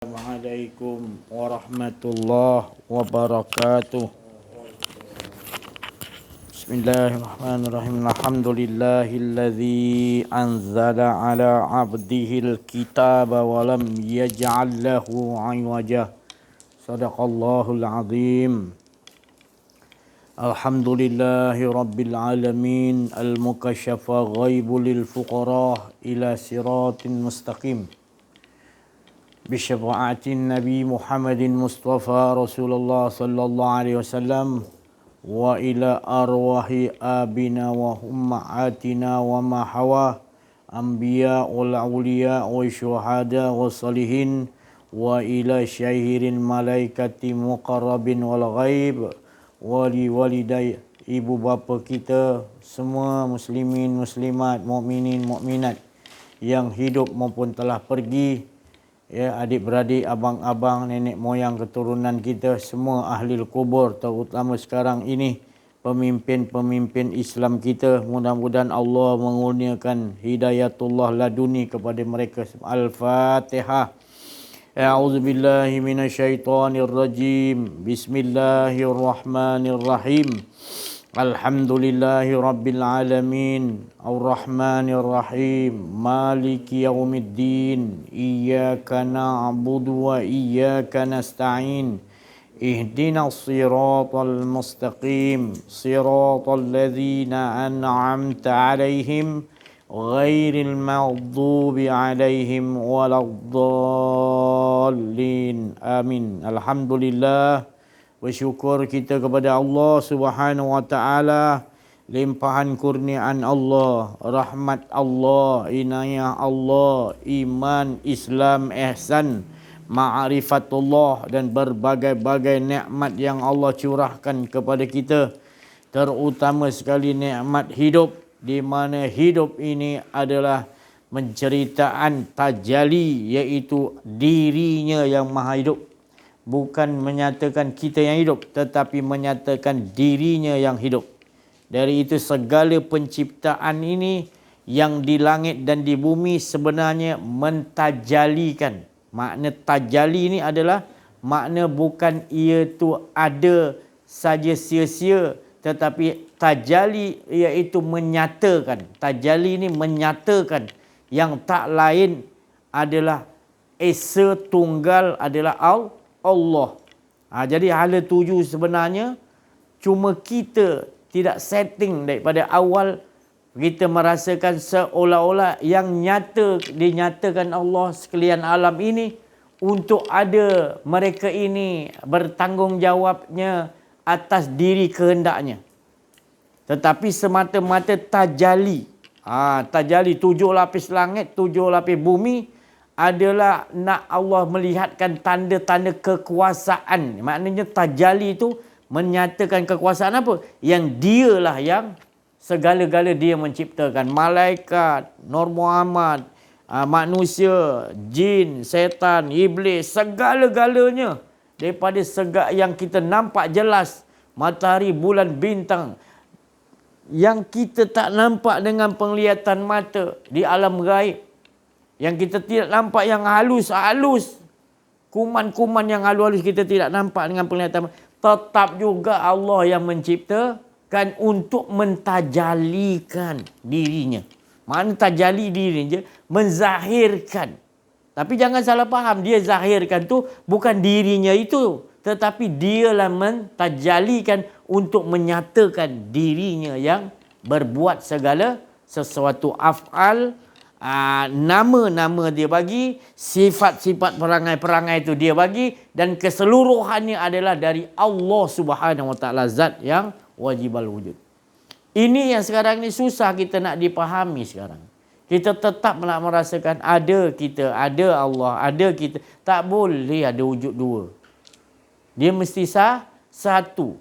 Assalamualaikum warahmatullahi wabarakatuh. Bismillahirrahmanirrahim. Alhamdulillahilladzi anzala ala abdihil kitaba wa lam yaj'al lahu 'iwaja. Shadaqallahul azim. Alhamdulillahi rabbil alamin al-mukasyafa ghaibu lil fuqara ila siratin mustaqim. بشفاعة النبي محمد مصطفى رسول الله صلى الله عليه وسلم وإلى أرواح آبنا وأمهاتنا وما حواه أنبياء والأولياء والشهداء والصالحين وإلى شهير الملائكة مقرب والغيب ولوالدي ibu bapa kita, semua muslimin, muslimat, mukminin, mukminat yang hidup maupun telah pergi, ya, adik-beradik, abang-abang, nenek moyang, keturunan kita, semua ahli kubur, terutama sekarang ini pemimpin-pemimpin Islam kita. Mudah-mudahan Allah mengurniakan hidayatullah laduni kepada mereka. Al-Fatihah. A'udzubillahi minasyaitonirrajim. Bismillahirrahmanirrahim. Alhamdulillahi rabbil alamin, arrahmanir rahim, maliki yaumiddin, iyyaka na'budu wa iyyaka nasta'in, ihdinas siratal mustaqim, siratal ladzina an'amta 'alaihim ghairil maghdubi 'alaihim waladdallin. Amin. Alhamdulillah, bersyukur kita kepada Allah Subhanahu wa taala, limpahan kurniaan Allah, rahmat Allah, inayah Allah, iman, Islam, ihsan, ma'rifatullah dan berbagai-bagai nikmat yang Allah curahkan kepada kita. Terutama sekali nikmat hidup, di mana hidup ini adalah menceritaan tajalli, iaitu dirinya yang maha hidup. Bukan menyatakan kita yang hidup, tetapi menyatakan dirinya yang hidup. Dari itu segala penciptaan ini yang di langit dan di bumi sebenarnya mentajalikan. Makna tajali ini adalah makna bukan ia tu ada saja sia-sia, tetapi tajali iaitu menyatakan. Tajali ini menyatakan yang tak lain adalah Esa Tunggal adalah Allah. Jadi hala tuju sebenarnya cuma kita tidak setting daripada awal. Kita merasakan seolah-olah yang nyata dinyatakan Allah sekalian alam ini untuk ada mereka ini bertanggungjawabnya atas diri kehendaknya. Tetapi semata-mata tajali. Tajali 7 lapis langit, 7 lapis bumi adalah nak Allah melihatkan tanda-tanda kekuasaan. Maknanya tajali itu menyatakan kekuasaan apa? Yang dialah yang segala-gala dia menciptakan. Malaikat, Nur Muhammad, manusia, jin, setan, iblis, segala-galanya. Daripada yang kita nampak jelas, matahari, bulan, bintang, yang kita tak nampak dengan penglihatan mata di alam gaib, yang kita tidak nampak, yang halus-halus, kuman-kuman yang halus-halus kita tidak nampak dengan penglihatan, tetap juga Allah yang menciptakan untuk mentajalikan dirinya. Mana tajali dirinya, menzahirkan. Tapi jangan salah faham, dia zahirkan tu bukan dirinya itu, tetapi dialah mentajalikan untuk menyatakan dirinya yang berbuat segala sesuatu af'al. Nama-nama dia bagi, sifat-sifat perangai-perangai itu dia bagi, dan keseluruhannya adalah dari Allah Subhanahu wa taala, zat yang wajibal wujud. Ini yang sekarang ni susah kita nak dipahami sekarang. Kita tetap nak merasakan ada kita, ada Allah, ada kita. Tak boleh ada wujud dua. Dia mesti satu.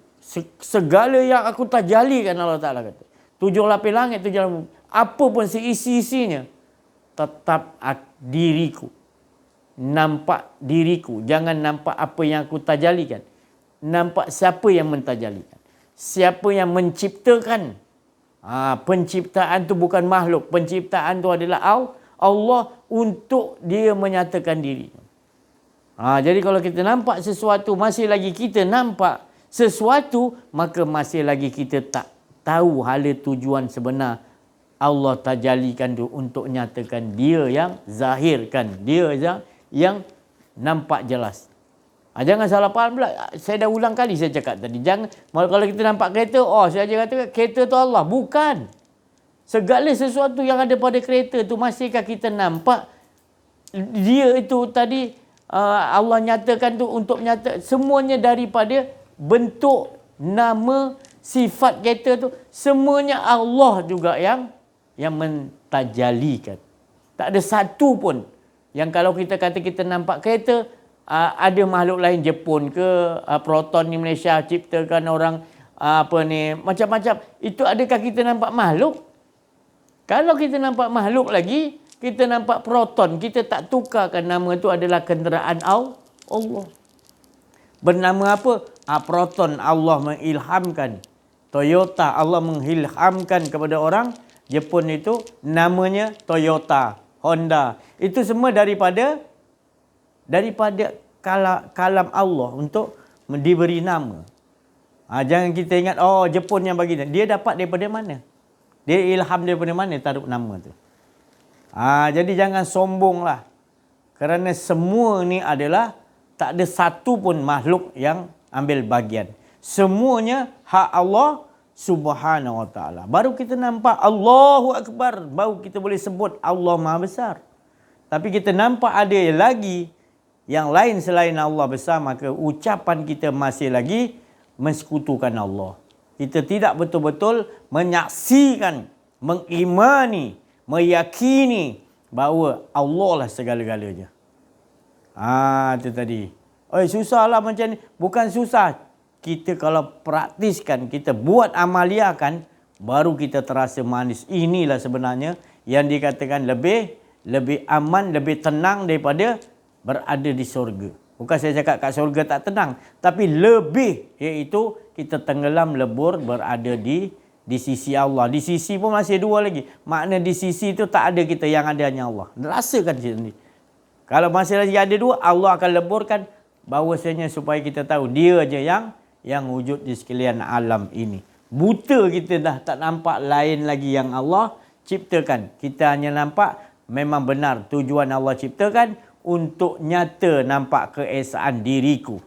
Segala yang aku tajalikan, Allah Ta'ala kata. 7 lapis langit, 7 lapis, apa pun seisi-isinya, tetap diriku. Nampak diriku. Jangan nampak apa yang aku tajalikan. Nampak siapa yang mentajalikan. Siapa yang menciptakan. Penciptaan tu bukan makhluk. Penciptaan tu adalah Allah untuk dia menyatakan diri. Jadi kalau kita nampak sesuatu, masih lagi kita nampak sesuatu, maka masih lagi kita tak tahu hala tujuan sebenar Allah tajalikan tu untuk nyatakan dia yang zahirkan, dia yang nampak jelas. Jangan salah faham pula. Saya dah ulang kali saya cakap tadi. Jangan kalau kita nampak kereta, saya kata kereta tu Allah. Bukan. Segala sesuatu yang ada pada kereta tu, masihkah kita nampak dia itu tadi Allah nyatakan tu untuk nyata semuanya daripada bentuk, nama, sifat kereta tu, semuanya Allah juga yang mentajalikan. Tak ada satu pun yang kalau kita kata kita nampak kereta, ada makhluk lain Jepun ke, Proton di Malaysia ciptakan orang macam-macam. Itu adakah kita nampak makhluk? Kalau kita nampak makhluk lagi, kita nampak Proton, kita tak tukarkan nama itu adalah kenderaan Allah. Bernama apa? Proton Allah mengilhamkan. Toyota Allah mengilhamkan kepada orang Jepun itu namanya Toyota, Honda. Itu semua daripada kalam Allah untuk diberi nama. Jangan kita ingat Jepun yang bagi. Dia dapat daripada mana? Dia ilham daripada mana taruh nama tu? Jadi jangan sombonglah. Kerana semua ni adalah tak ada satu pun makhluk yang ambil bahagian. Semuanya hak Allah Subhanahu Wa Taala. Baru kita nampak Allahu Akbar, baru kita boleh sebut Allah Maha Besar. Tapi kita nampak ada lagi yang lain selain Allah besar, maka ucapan kita masih lagi mensekutukan Allah. Kita tidak betul-betul menyaksikan, mengimani, meyakini bahawa Allah lah segala-galanya. Itu tadi. Susahlah macam ni. Bukan susah. Kita kalau praktiskan, kita buat amaliakan, baru kita terasa manis. Inilah sebenarnya yang dikatakan lebih aman, lebih tenang daripada berada di syurga. Bukan saya cakap kat syurga tak tenang, tapi lebih, iaitu kita tenggelam lebur berada di sisi Allah. Di sisi pun masih dua lagi. Makna di sisi itu tak ada kita, yang ada hanya Allah. Rasakan sendiri. Kalau masih lagi ada dua, Allah akan leburkan bahawasanya supaya kita tahu dia aja yang wujud di sekalian alam ini. Buta kita dah tak nampak lain lagi yang Allah ciptakan. Kita hanya nampak memang benar tujuan Allah ciptakan untuk nyata nampak keesaan diriku.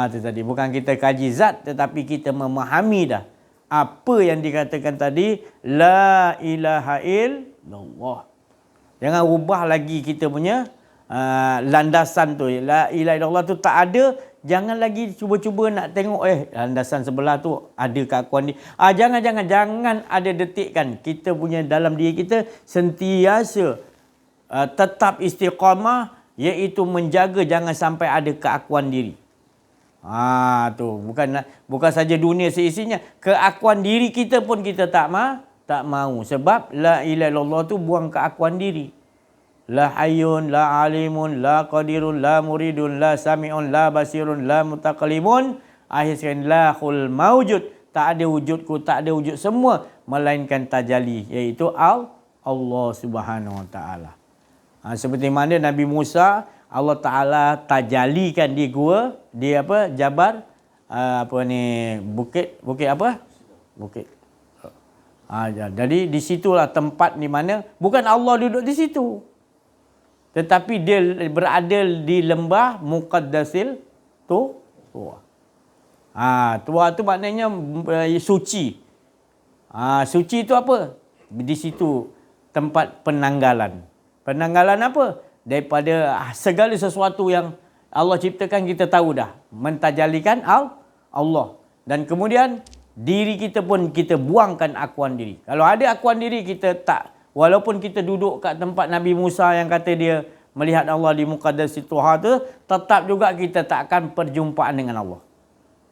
Itu tadi. Bukan kita kaji zat, tetapi kita memahami dah apa yang dikatakan tadi, la ilaha illallah. Jangan ubah lagi kita punya landasan tu. La ilaha illallah tu tak ada. Jangan lagi cuba-cuba nak tengok landasan sebelah tu ada keakuan ni. Jangan ada detikkan. Kita punya dalam diri kita sentiasa tetap istiqamah, iaitu menjaga jangan sampai ada keakuan diri. Tu bukan saja dunia seisinya, keakuan diri kita pun kita tak mau. Sebab la ilaha illallah tu buang keakuan diri. La hayyun, la alimun, la qadirun, la muridun, la sami'un, la basirun, la mutakallimun. Akhir sekali, la khul mawjud. Tak ada wujudku, tak ada wujud semua, melainkan tajalli, iaitu Allah Subhanahu Wa Taala. Seperti mana Nabi Musa, Allah Ta'ala tajalikan di gua, di Jabar, bukit apa? Bukit. Jadi di situlah tempat di mana bukan Allah duduk di situ, tetapi dia berada di lembah Muqaddasil Tuwa. Tuwa tu maknanya suci. Suci itu apa? Di situ tempat penanggalan. Penanggalan apa? Daripada segala sesuatu yang Allah ciptakan, kita tahu dah. Mentajalikan Allah. Dan kemudian diri kita pun kita buangkan akuan diri. Kalau ada akuan diri, kita tak. Walaupun kita duduk kat tempat Nabi Musa yang kata dia melihat Allah di Muqaddasil Tuha tu, tetap juga kita tak akan perjumpaan dengan Allah.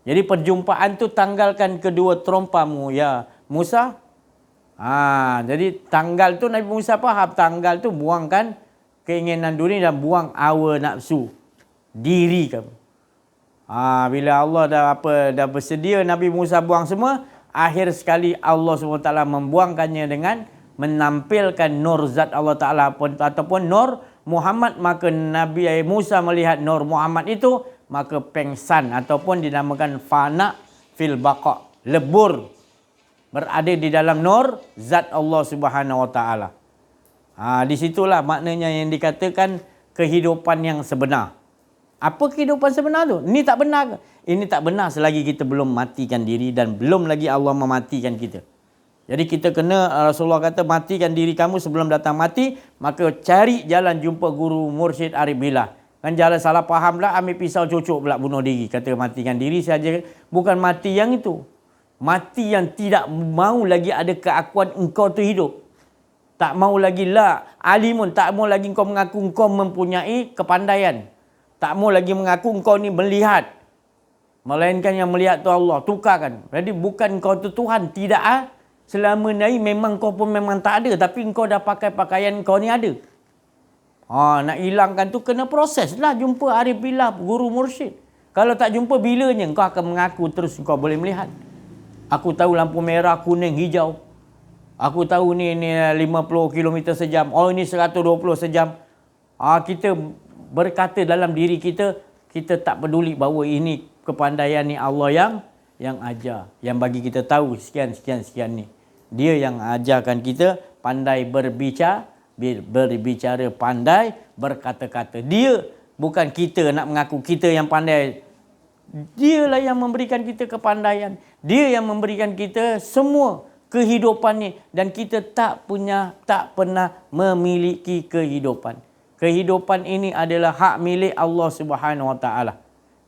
Jadi perjumpaan tu tanggalkan kedua terompamu ya Musa. Jadi tanggal tu Nabi Musa faham, tanggal tu buangkan keinginan dunia dan buang hawa nafsu diri kamu. Bila Allah dah bersedia Nabi Musa buang semua, akhir sekali Allah SWT membuangkannya dengan menampilkan nur zat Allah Ta'ala ataupun nur Muhammad, maka Nabi Musa melihat nur Muhammad itu, maka pengsan ataupun dinamakan fana fil baqa, lebur, berada di dalam nur zat Allah Subhanahu wa taala. Di situlah maknanya yang dikatakan kehidupan yang sebenar. Apa kehidupan sebenar tu? Ini tak benar. Ini tak benar selagi kita belum matikan diri dan belum lagi Allah mematikan kita. Jadi kita kena, Rasulullah kata, matikan diri kamu sebelum datang mati, maka cari jalan jumpa guru mursyid arif billah. Kan jalan salah faham lah, ambil pisau cucuk pula bunuh diri. Kata matikan diri saja. Bukan mati yang itu. Mati yang tidak mau lagi ada keakuan engkau tu hidup. Tak mau lagi la alimun, tak mau lagi engkau mengaku engkau mempunyai kepandaian. Tak mau lagi mengaku engkau ni melihat. Melainkan yang melihat tu Allah. Tukarkan. Jadi bukan engkau tu Tuhan. Tidak selama ni memang kau pun memang tak ada. Tapi engkau dah pakai pakaian kau ni ada. Nak hilangkan tu kena proses lah. Jumpa arif billah, guru mursyid. Kalau tak jumpa, bilanya kau akan mengaku terus kau boleh melihat. Aku tahu lampu merah, kuning, hijau. Aku tahu ni 50 km sejam. Oh, ini 120 sejam. Kita berkata dalam diri kita, kita tak peduli bahawa ini kepandaian ni Allah yang ajar. Yang bagi kita tahu sekian ni. Dia yang ajarkan kita pandai berbicara, pandai berkata-kata. Dia, bukan kita nak mengaku kita yang pandai. Dialah yang memberikan kita kepandaian. Dia yang memberikan kita semua kehidupan ni. Dan kita tak pernah memiliki kehidupan. Kehidupan ini adalah hak milik Allah Subhanahu wa taala.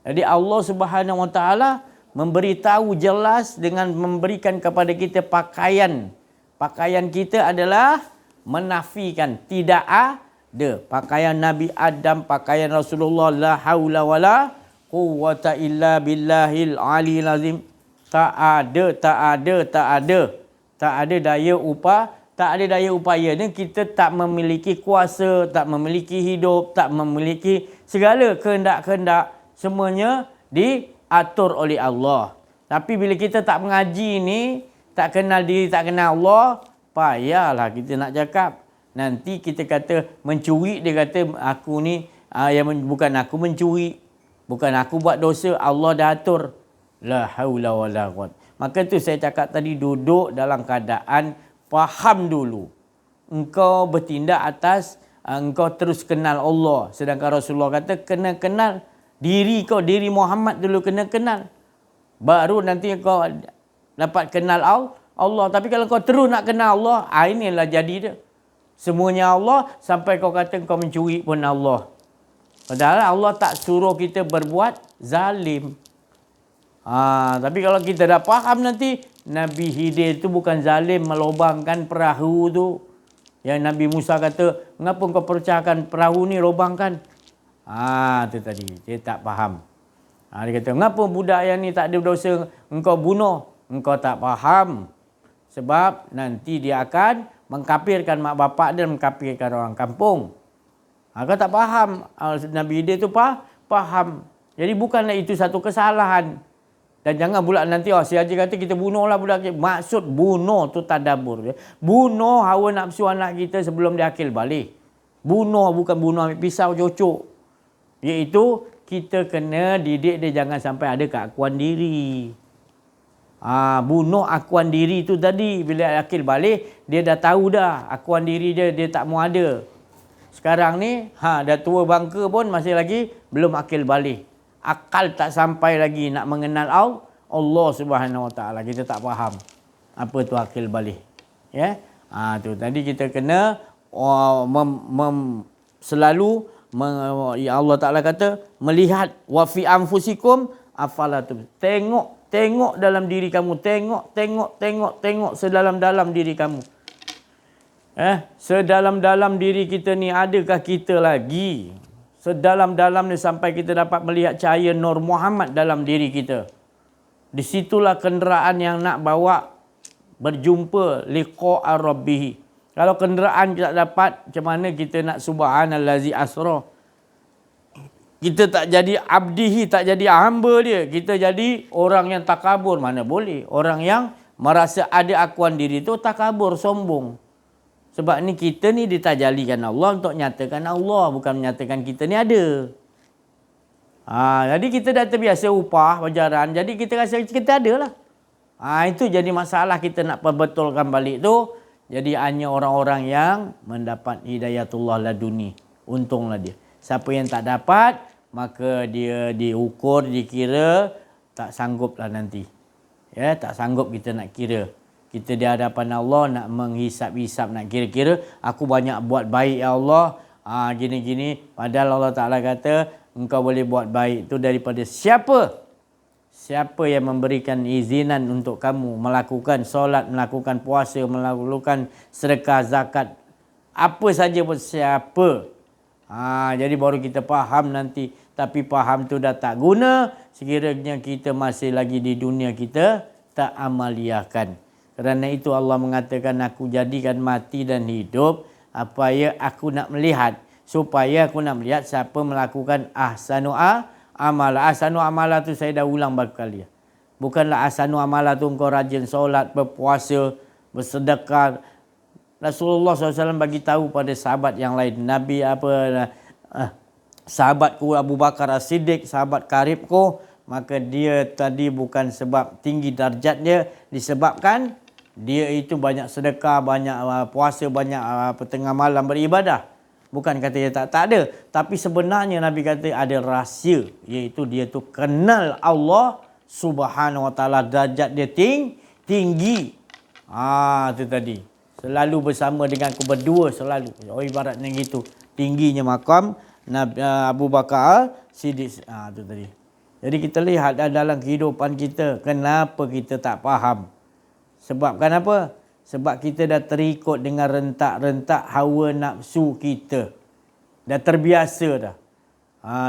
Jadi Allah Subhanahu wa taala memberitahu jelas dengan memberikan kepada kita pakaian. Pakaian kita adalah menafikan tidak ada. Pakaian Nabi Adam, pakaian Rasulullah, la haula wala quwwata illa billahil aliyil azim. Tak ada daya upaya ni. Kita tak memiliki kuasa, tak memiliki hidup, tak memiliki segala kehendak-kehendak. Semuanya diatur oleh Allah. Tapi bila kita tak mengaji ni, tak kenal diri, tak kenal Allah, payahlah kita nak cakap. Nanti kita kata mencuri, dia kata aku ni bukan aku mencuri, bukan aku buat dosa, Allah dah atur. La haula wala quwwata. Maka tu saya cakap tadi, duduk dalam keadaan faham dulu. Engkau bertindak atas engkau terus kenal Allah. Sedangkan Rasulullah kata kena kenal diri kau, diri Muhammad dulu kena kenal. Baru nanti kau dapat kenal Allah. Tapi kalau kau terus nak kenal Allah, inilah jadi dia. Semuanya Allah, sampai kau kata kau mencuri pun Allah. Padahal Allah tak suruh kita berbuat zalim. Tapi kalau kita dah faham nanti, Nabi Khidir itu bukan zalim melobangkan perahu tu. Yang Nabi Musa kata, kenapa kau pecahkan perahu ni, lobangkan? Itu tadi, dia tak faham. Dia kata, kenapa budak yang ni tak ada dosa engkau bunuh? Engkau tak faham. Sebab nanti dia akan mengkafirkan mak bapak dan mengkafirkan orang kampung. Kau tak faham. Nabi Khidir tu faham. Jadi bukanlah itu satu kesalahan. Dan jangan pula nanti si Haji kata kita bunuhlah budak kita. Maksud bunuh tu tadabbur. Bunuh hawa nafsu anak kita sebelum dia akil balik. Bunuh bukan bunuh ambil pisau cucuk. Iaitu kita kena didik dia jangan sampai ada keakuan diri. Bunuh akuan diri tu tadi. Bila akil balik, dia dah tahu dah akuan diri dia tak mau ada. Sekarang ni dah tua bangka pun masih lagi belum akil balik. Akal tak sampai lagi nak mengenal Allah Subhanahu wa taala. Kita tak faham apa tu akil balik. Ya. Tu tadi kita kena selalu Allah Taala kata melihat wa fi anfusikum afala tubsirun. Tengok dalam diri kamu, tengok sedalam-dalam diri kamu. Sedalam-dalam diri kita ni adakah kita lagi? Sedalam-dalam ni sampai kita dapat melihat cahaya Nur Muhammad dalam diri kita. Di situlah kenderaan yang nak bawa berjumpa liqa'a rabbih. Kalau kenderaan tak dapat, macam mana kita nak subhanallazi asra? Kita tak jadi abdihi, tak jadi hamba dia. Kita jadi orang yang takabur. Mana boleh. Orang yang merasa ada akuan diri tu takabur, sombong. Sebab ni kita ni ditajalikan Allah untuk nyatakan Allah, bukan menyatakan kita ni ada. Jadi kita dah terbiasa upah bajaran, jadi kita rasa kita ada lah. Itu jadi masalah kita nak perbetulkan balik tu. Jadi hanya orang-orang yang mendapat hidayatullah laduni. Untunglah dia. Siapa yang tak dapat, maka dia diukur, dikira, tak sanggup lah nanti. Ya, tak sanggup kita nak kira. Kita di hadapan Allah nak menghisap-hisap, nak kira-kira. Aku banyak buat baik ya Allah. Gini-gini. Padahal Allah Ta'ala kata, engkau boleh buat baik tu daripada siapa? Siapa yang memberikan izinan untuk kamu melakukan solat, melakukan puasa, melakukan sedekah, zakat. Apa saja pun siapa. Jadi baru kita faham nanti. Tapi faham tu dah tak guna sekiranya kita masih lagi di dunia kita tak amaliahkan. Kerana itu Allah mengatakan aku jadikan mati dan hidup supaya aku nak melihat. Supaya aku nak melihat siapa melakukan ahsanu amala. Ahsanu amala tu saya dah ulang berkali. Bukanlah ahsanu amala tu engkau rajin solat, berpuasa, bersedekah. Rasulullah SAW bagi tahu pada sahabat yang lain. Nabi sahabatku Abu Bakar As-Siddiq, sahabat karibku, maka dia tadi bukan sebab tinggi darjatnya, disebabkan dia itu banyak sedekah, banyak puasa, banyak tengah malam beribadah. Bukan kata dia tak ada. Tapi sebenarnya Nabi kata ada rahsia. Iaitu dia tu kenal Allah Subhanahu Wa Taala. Darjat dia tinggi. Itu tadi. Selalu bersama dengan aku berdua selalu. Ibaratnya gitu. Tingginya makam Nabi Abu Bakar Siddiq. Itu tadi. Jadi kita lihat dalam kehidupan kita. Kenapa kita tak faham? Sebabkan apa? Sebab kita dah terikut dengan rentak-rentak hawa nafsu kita. Dah terbiasa dah.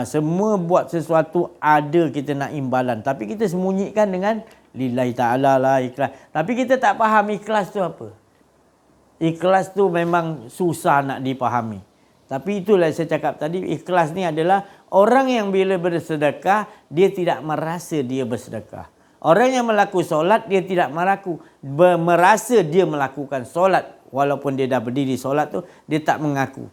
Semua buat sesuatu ada kita nak imbalan. Tapi kita sembunyikan dengan lillahi ta'ala lah ikhlas. Tapi kita tak faham ikhlas tu apa. Ikhlas tu memang susah nak dipahami. Tapi itulah saya cakap tadi. Ikhlas ni adalah orang yang bila bersedekah, dia tidak merasa dia bersedekah. Orang yang melakukan solat, dia tidak merasa dia melakukan solat. Walaupun dia dah berdiri solat tu, dia tak mengaku.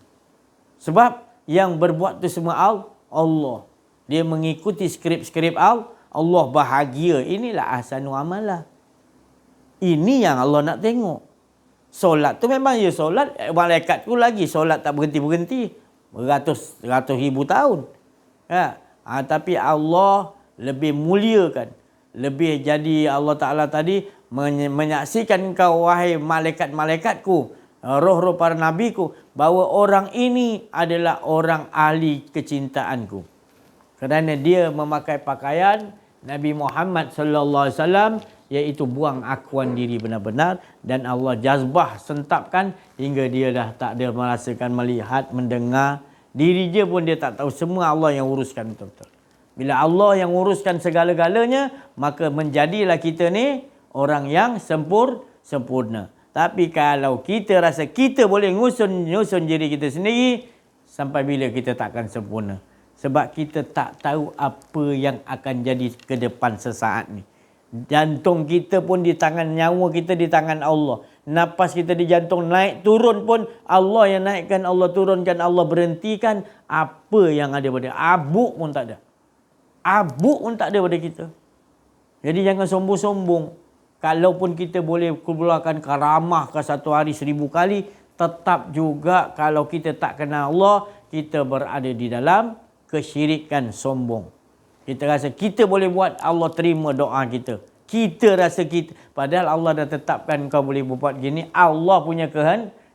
Sebab yang berbuat tu semua Allah. Dia mengikuti skrip-skrip Allah bahagia. Inilah ahsanu amalah. Ini yang Allah nak tengok. Solat tu memang ya solat. Malaikat tu lagi solat tak berhenti-berhenti. Beratus ribu tahun. Tapi Allah lebih muliakan. Lebih jadi Allah Ta'ala tadi menyaksikan kau wahai malaikat-malaikatku, roh-roh para nabiku, bahawa orang ini adalah orang ahli kecintaanku. Kerana dia memakai pakaian Nabi Muhammad sallallahu alaihi wasallam, iaitu buang akuan diri benar-benar, dan Allah jazbah sentapkan hingga dia dah tak ada merasakan melihat, mendengar. Diri dia pun dia tak tahu, semua Allah yang uruskan betul-betul. Bila Allah yang uruskan segala-galanya, maka menjadilah kita ni orang yang sempurna. Tapi kalau kita rasa kita boleh nyusun diri kita sendiri, sampai bila kita takkan sempurna. Sebab kita tak tahu apa yang akan jadi ke depan sesaat ni. Jantung kita pun di tangan, nyawa kita di tangan Allah. Nafas kita di jantung naik turun pun Allah yang naikkan, Allah turunkan, Allah berhentikan. Apa yang ada pada abuk pun tak ada. Abuk pun tak ada pada kita. Jadi jangan sombong-sombong. Kalaupun kita boleh keluarkan karamah ke satu hari 1000 kali, tetap juga kalau kita tak kenal Allah, kita berada di dalam kesyirikan sombong. Kita rasa kita boleh buat, Allah terima doa kita. Kita rasa kita, padahal Allah dah tetapkan kau boleh buat gini. Allah punya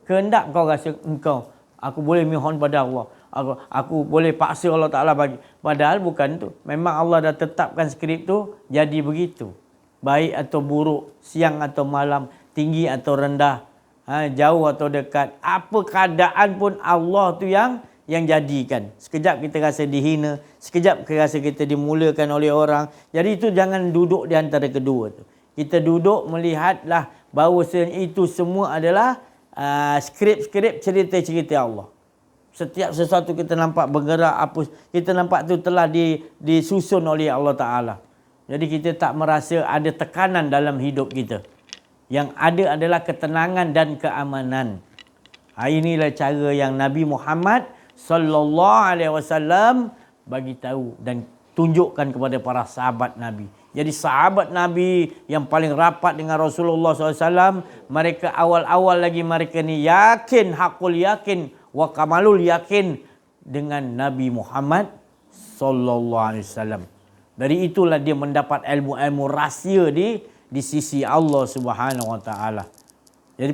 kehendak, kau rasa aku boleh mohon pada Allah. Aku boleh paksa Allah Ta'ala bagi. Padahal bukan tu. Memang Allah dah tetapkan skrip tu jadi begitu. Baik atau buruk, siang atau malam, tinggi atau rendah, jauh atau dekat. Apa keadaan pun Allah tu yang jadikan. Sekejap kita rasa dihina, sekejap kita rasa kita dimulakan oleh orang. Jadi itu jangan duduk di antara kedua tu. Kita duduk melihatlah bahawa itu semua adalah skrip-skrip cerita-cerita Allah. Setiap sesuatu kita nampak bergerak, apa kita nampak tu telah disusun oleh Allah Ta'ala. Jadi kita tak merasa ada tekanan dalam hidup kita. Yang ada adalah ketenangan dan keamanan. Inilah cara yang Nabi Muhammad sallallahu alaihi wasallam bagi tahu dan tunjukkan kepada para sahabat Nabi. Jadi sahabat Nabi yang paling rapat dengan Rasulullah SAW, mereka awal-awal lagi mereka ni yakin, hakul yakin, wa kamalul yakin dengan Nabi Muhammad sallallahu alaihi wasallam. Dari itulah dia mendapat ilmu-ilmu rahsia di sisi Allah Subhanahu wa taala. Jadi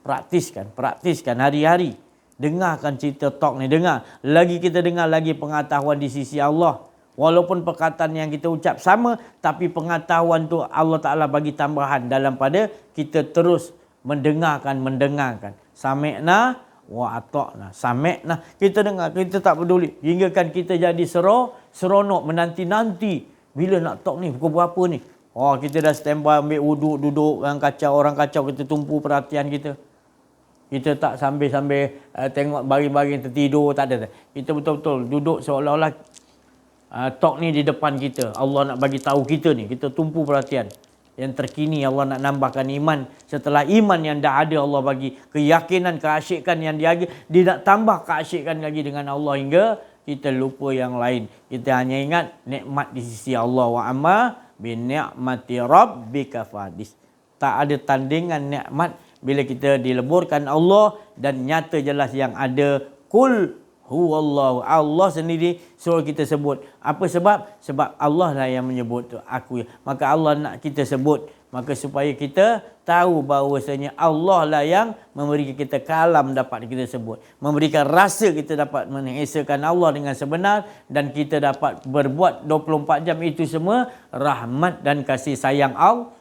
praktiskan hari-hari. Dengarkan cerita talk ni, dengar. Lagi kita dengar lagi pengetahuan di sisi Allah. Walaupun perkataan yang kita ucap sama, tapi pengetahuan tu Allah Ta'ala bagi tambahan dalam pada kita terus mendengarkan. Sami'na wa ata'na. Sami'na, kita dengar, kita tak peduli. Hingga kan kita jadi seronok, menanti-nanti. Bila nak talk ni, pukul berapa ni? Oh, kita dah standby ambil wuduk, duduk, orang kacau, kita tumpu perhatian kita. Kita tak sambil-sambil tengok baring-baring tertidur, tak ada. Kita betul-betul duduk seolah-olah talk ni di depan kita. Allah nak bagi tahu kita ni, kita tumpu perhatian. Yang terkini Allah nak nambahkan iman. Setelah iman yang dah ada, Allah bagi keyakinan, keasyikan yang dia nak tambah keasyikan lagi dengan Allah hingga kita lupa yang lain. Kita hanya ingat nikmat di sisi Allah. Wa amma bi ni'mati rabbika fadis. Tak ada tandingan nikmat bila kita dileburkan Allah dan nyata jelas yang ada kul huwallahu. Allah sendiri suruh kita sebut. Apa sebab? Sebab Allah lah yang menyebut tu, aku. Maka Allah nak kita sebut. Maka supaya kita tahu bahawasanya Allah lah yang memberikan kita kalam dapat kita sebut. Memberikan rasa kita dapat mengesakan Allah dengan sebenar. Dan kita dapat berbuat 24 jam itu semua rahmat dan kasih sayang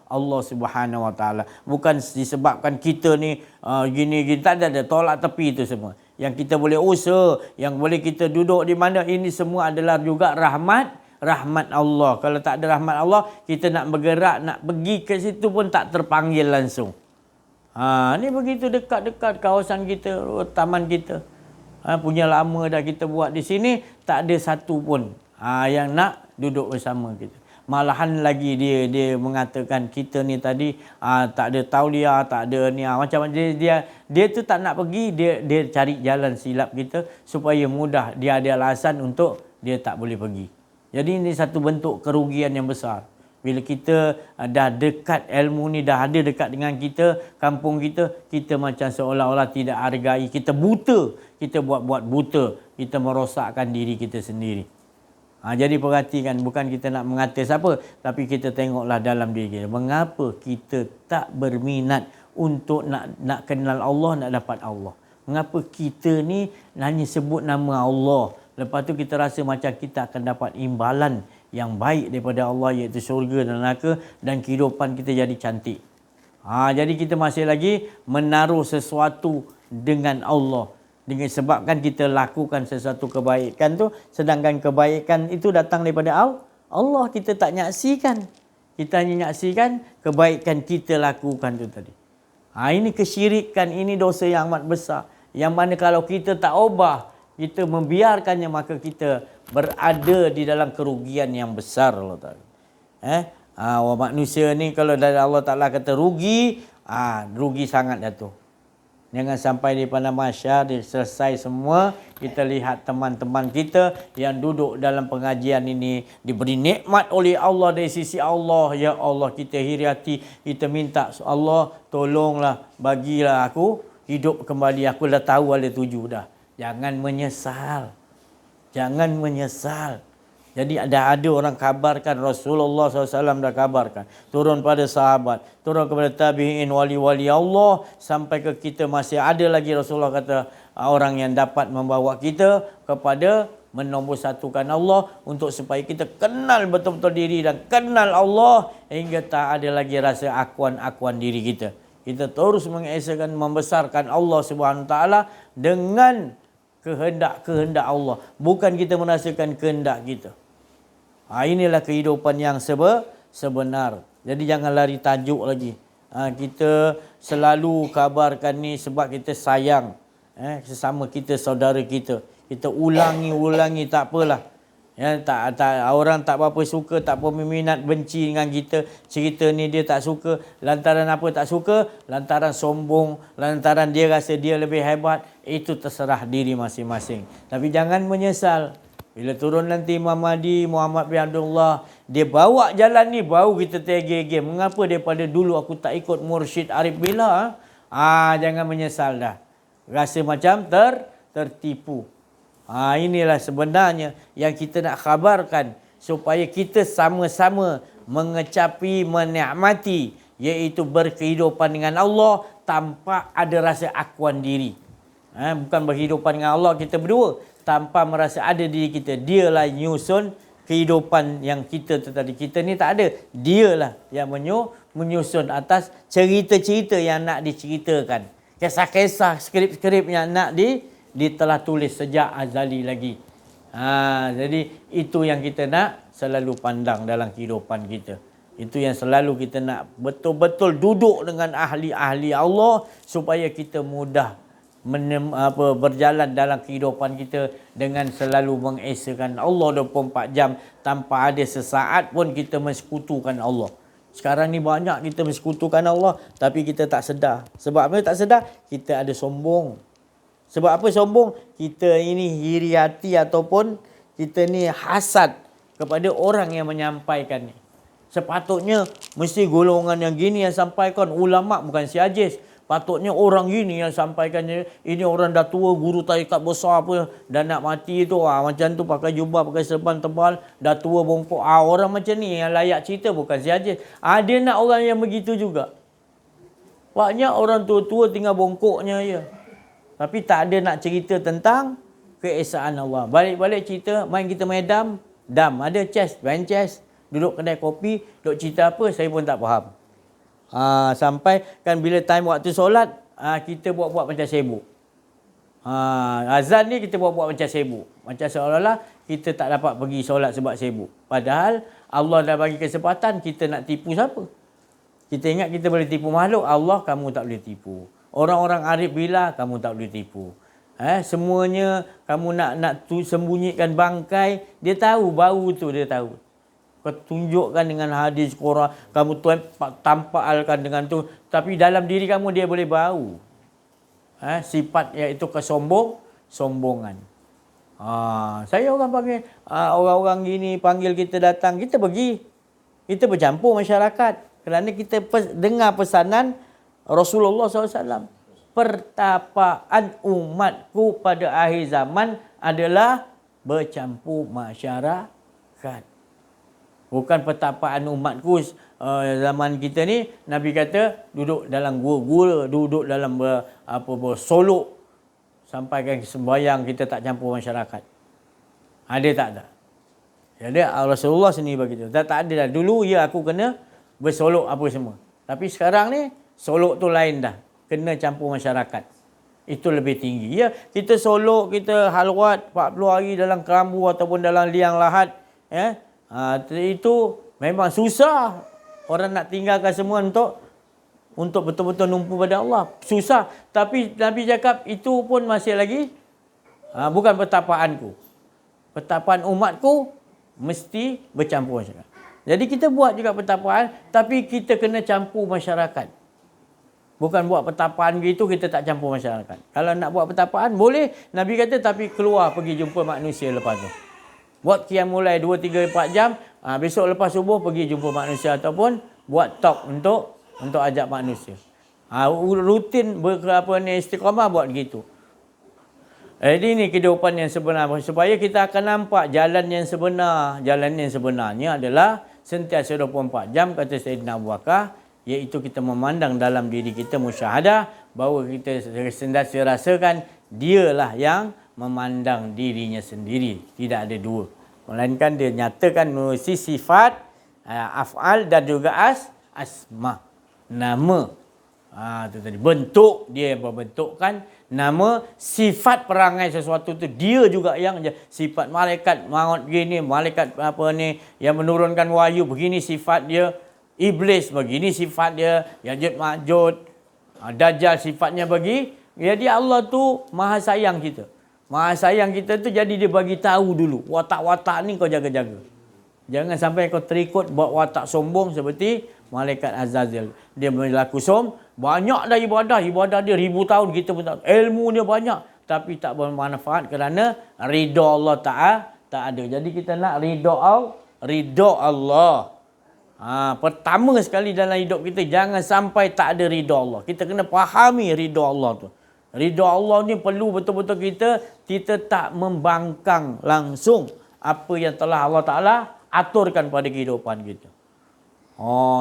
Allah Subhanahu wa taala. Bukan disebabkan kita ni gini-gini, tak ada, tolak tepi itu semua. Yang kita boleh usaha, yang boleh kita duduk di mana, ini semua adalah juga rahmat Allah. Kalau tak ada rahmat Allah, kita nak bergerak, nak pergi ke situ pun tak terpanggil langsung. Ni begitu dekat-dekat kawasan kita, taman kita. Punya lama dah kita buat di sini, tak ada satu pun yang nak duduk bersama kita. Malahan lagi dia mengatakan kita ni tadi tak ada tauliah, tak ada ni, macam dia tu tak nak pergi, dia cari jalan silap kita supaya mudah, dia ada alasan untuk dia tak boleh pergi. Jadi ini satu bentuk kerugian yang besar. Bila kita dah dekat ilmu ni, dah ada dekat dengan kita, kampung kita, kita macam seolah-olah tidak hargai, kita buta, kita buat-buat buta, kita merosakkan diri kita sendiri. Jadi perhatikan, bukan kita nak mengata siapa, tapi kita tengoklah dalam diri kita. Mengapa kita tak berminat untuk nak kenal Allah, nak dapat Allah? Mengapa kita ni hanya sebut nama Allah, lepas tu kita rasa macam kita akan dapat imbalan yang baik daripada Allah, iaitu syurga dan neraka, dan kehidupan kita jadi cantik. Jadi kita masih lagi menaruh sesuatu dengan Allah. Dengan sebabkan kita lakukan sesuatu kebaikan tu, sedangkan kebaikan itu datang daripada Allah, kita tak nyaksikan. Kita hanya nyaksikan kebaikan kita lakukan tu tadi. Ini kesyirikan, ini dosa yang amat besar. Yang mana kalau kita tak ubah, kita membiarkannya, maka kita berada di dalam kerugian yang besar. Allah Ta'ala. Manusia ni kalau dari Allah Ta'ala kata rugi, rugi sangat dah tu. Jangan sampai di pada mahsyar selesai semua, kita lihat teman-teman kita yang duduk dalam pengajian ini diberi nikmat oleh Allah dari sisi Allah. Ya Allah, kita hiriati, kita minta Allah tolonglah, bagilah aku hidup kembali. Aku dah tahu ada 7 dah. Jangan menyesal. Jangan menyesal. Jadi ada orang kabarkan, Rasulullah SAW dah kabarkan. Turun pada sahabat, turun kepada tabi'in, wali-wali Allah. Sampai ke kita masih ada lagi, Rasulullah kata, orang yang dapat membawa kita kepada menombor satukan Allah. Untuk supaya kita kenal betul-betul diri dan kenal Allah. Hingga tak ada lagi rasa akuan-akuan diri kita. Kita terus mengesakan, membesarkan Allah Subhanahu Wa Taala dengan kehendak-kehendak Allah. Bukan kita merasakan kehendak kita. Inilah kehidupan yang sebenar. Jadi jangan lari tajuk lagi. Kita selalu kabarkan ni sebab kita sayang sesama kita, saudara kita. Kita ulangi, tak apalah. Ya, orang tak apa suka, tak apa minat, benci dengan kita. Cerita ni dia tak suka. Lantaran apa tak suka? Lantaran sombong, lantaran dia rasa dia lebih hebat. Itu terserah diri masing-masing. Tapi jangan menyesal. Bila turun nanti Imam Mahdi, Muhammad bin Abdullah, dia bawa jalan ni, baru kita tergigir. Mengapa daripada dulu aku tak ikut Mursyid Arif Billah? Jangan menyesal dah. Rasa macam tertipu. Inilah sebenarnya yang kita nak khabarkan supaya kita sama-sama mengecapi, menikmati, iaitu berkehidupan dengan Allah tanpa ada rasa akuan diri. Bukan berkehidupan dengan Allah kita berdua tanpa merasa ada diri kita. Dialah nyusun kehidupan yang kita tadi. Kita ni tak ada. Dialah yang menyusun atas cerita-cerita yang nak diceritakan. Kisah-kisah, skrip-skrip yang nak telah tulis sejak azali lagi. Jadi itu yang kita nak selalu pandang dalam kehidupan kita. Itu yang selalu kita nak betul-betul duduk dengan ahli-ahli Allah supaya kita mudah berjalan dalam kehidupan kita dengan selalu mengesakan Allah 24 jam tanpa ada sesaat pun kita mensekutukan Allah. Sekarang ni banyak kita mensekutukan Allah tapi kita tak sedar. Sebab apa tak sedar? Kita ada sombong. Sebab apa sombong? Kita ini iri hati ataupun kita ni hasad kepada orang yang menyampaikan ni. Sepatutnya mesti golongan yang gini yang sampaikan, ulama bukan si Ajis. Patutnya orang gini yang sampaikan, ini orang dah tua, guru tarikat besar apa, dah nak mati tu. Macam tu pakai jubah, pakai serban tebal, dah tua bongkok. Orang macam ni yang layak cerita bukan si Ajis. Dia nak orang yang begitu juga. Banyak orang tua-tua tinggal bongkoknya je. Tapi tak ada nak cerita tentang keesaan Allah. Balik-balik cerita, kita main dam. Ada chess, main chess. Duduk kedai kopi, duduk cerita apa, saya pun tak faham. Sampai kan bila time waktu solat, kita buat-buat macam sibuk. Azan ni kita buat-buat macam sibuk. Macam seolah-olah kita tak dapat pergi solat sebab sibuk. Padahal Allah dah bagi kesempatan, kita nak tipu siapa? Kita ingat kita boleh tipu makhluk. Allah kamu tak boleh tipu. Orang-orang Arif Billah kamu tak boleh tipu. Semuanya kamu nak sembunyikan bangkai, dia tahu, bau tu dia tahu. Kau tunjukkan dengan hadis Quran, kamu tampakkan dengan tu, tapi dalam diri kamu dia boleh bau. Sifat iaitu sombongan. Saya orang panggil, orang-orang gini panggil kita datang, kita pergi. Kita bercampur masyarakat. Kerana kita dengar pesanan Rasulullah SAW. Pertapaan umatku pada akhir zaman adalah bercampur masyarakat. Bukan pertapaan umatku zaman kita ni, Nabi kata duduk dalam gua-gua, duduk dalam bersolok. Sampaikan sembahyang kita tak campur masyarakat. Ada tak ada? Jadi Rasulullah sendiri begitu. Tak ada dah. Dulu aku kena bersolok apa semua. Tapi sekarang ni solok tu lain dah. Kena campur masyarakat. Itu lebih tinggi. Ya, kita solok, kita halwat 40 hari dalam kerambu ataupun dalam liang lahat. Itu memang susah. Orang nak tinggalkan semua untuk betul-betul numpu pada Allah. Susah. Tapi Nabi cakap itu pun masih lagi bukan pertapaanku. Pertapaan umatku mesti bercampur masyarakat. Jadi kita buat juga pertapaan, tapi kita kena campur masyarakat. Bukan buat pertapaan gitu, kita tak campur masyarakat. Kalau nak buat pertapaan, boleh. Nabi kata, tapi keluar pergi jumpa manusia lepas tu. Buat qiyam mulai 2, 3, 4 jam. Besok lepas subuh pergi jumpa manusia. Ataupun buat talk untuk ajak manusia. Rutin istiqamah buat gitu. Jadi ini kehidupan yang sebenar. Supaya kita akan nampak jalan yang sebenar. Jalan yang sebenarnya adalah sentiasa 24 jam, kata Sayyidina Abu Bakar, iaitu kita memandang dalam diri kita musyahadah, bahawa kita sentiasa rasakan dialah yang memandang dirinya sendiri. Tidak ada dua. Melainkan dia nyatakan melalui sifat, af'al dan juga asma. Nama. Itu tadi. Bentuk, dia yang membentukkan. Nama, sifat perangai sesuatu tu dia juga yang sifat malaikat maut begini, malaikat yang menurunkan wahyu begini sifat dia, iblis begini sifat dia, Ya'juj Ma'juj, Dajjal sifatnya bagi. Jadi Allah tu maha sayang kita. Maha sayang kita tu jadi dia bagi tahu dulu. Watak-watak ni kau jaga-jaga. Jangan sampai kau terikut buat watak sombong seperti malaikat Azazil. Dia berlaku banyak dah ibadah dia ribu tahun, kita pun tak. Ilmu dia banyak tapi tak bermanfaat kerana ridha Allah tak ada. Jadi kita nak ridha Allah. Pertama sekali dalam hidup kita, jangan sampai tak ada ridha Allah. Kita kena fahami ridha Allah tu. Ridha Allah ni perlu betul-betul kita tak membangkang langsung apa yang telah Allah Ta'ala aturkan pada kehidupan kita.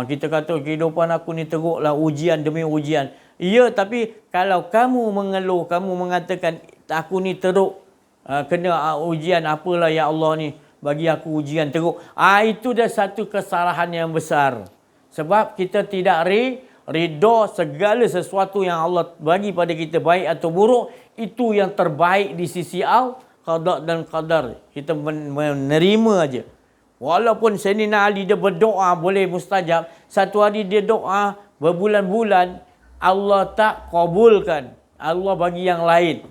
Kita kata kehidupan aku ni teruklah, ujian demi ujian. Ya, tapi kalau kamu mengeluh, kamu mengatakan aku ni teruk, kena ujian apalah ya Allah ni, bagi aku ujian teruk. Itu dah satu kesalahan yang besar. Sebab kita tidak ridha segala sesuatu yang Allah bagi pada kita, baik atau buruk, itu yang terbaik di sisi Allah, qada dan qadar. Kita menerima aja. Walaupun Sayyidina Ali dia berdoa boleh mustajab, satu hari dia doa berbulan-bulan Allah tak kabulkan, Allah bagi yang lain.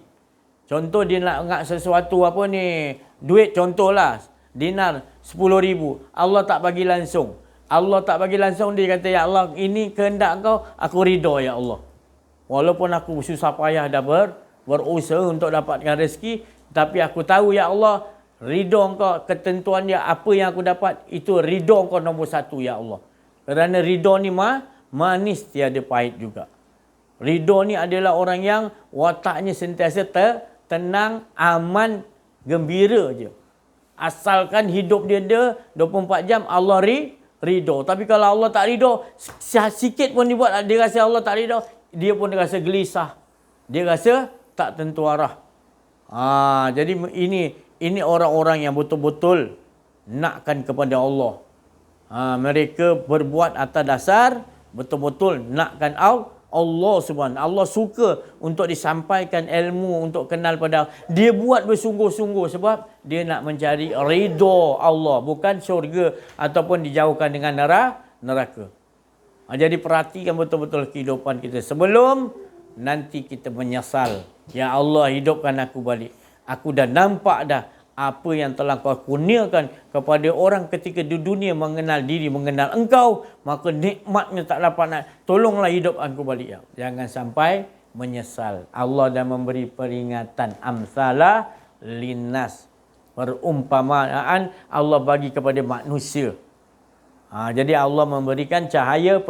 Contoh dia nak sesuatu apa ni, duit contohlah, dinar 10,000, Allah tak bagi langsung. Allah tak bagi langsung, dia kata ya Allah, ini kehendak kau, aku ridha ya Allah. Walaupun aku susah payah dah berusaha untuk dapatkan rezeki, tapi aku tahu ya Allah, ridha engkau, ketentuan dia apa yang aku dapat, itu ridha engkau nombor satu ya Allah. Kerana ridha ni manis tiada pahit juga. Ridha ni adalah orang yang wataknya sentiasa tenang, aman, gembira je. Asalkan hidup dia 24 jam Allah ridha. Tapi kalau Allah tak ridha, sikit pun dibuat, dia rasa Allah tak ridha, dia pun rasa gelisah. Dia rasa tak tentu arah. Jadi ini orang-orang yang betul-betul nakkan kepada Allah. Mereka berbuat atas dasar betul-betul nakkan Allah Subhanahu. Allah suka untuk disampaikan ilmu, untuk kenal pada. Dia buat bersungguh-sungguh sebab dia nak mencari ridha Allah, bukan syurga ataupun dijauhkan dengan neraka. Jadi perhatikan betul-betul kehidupan kita sebelum nanti kita menyesal. Ya Allah, hidupkan aku balik. Aku dah nampak dah apa yang telah kau kurniakan kepada orang ketika di dunia mengenal diri, mengenal engkau, maka nikmatnya tak dapat nak. Tolonglah hidup aku balik ya. Jangan sampai menyesal. Allah dah memberi peringatan, amsalah linnas, perumpamaan Allah bagi kepada manusia. Jadi Allah memberikan cahaya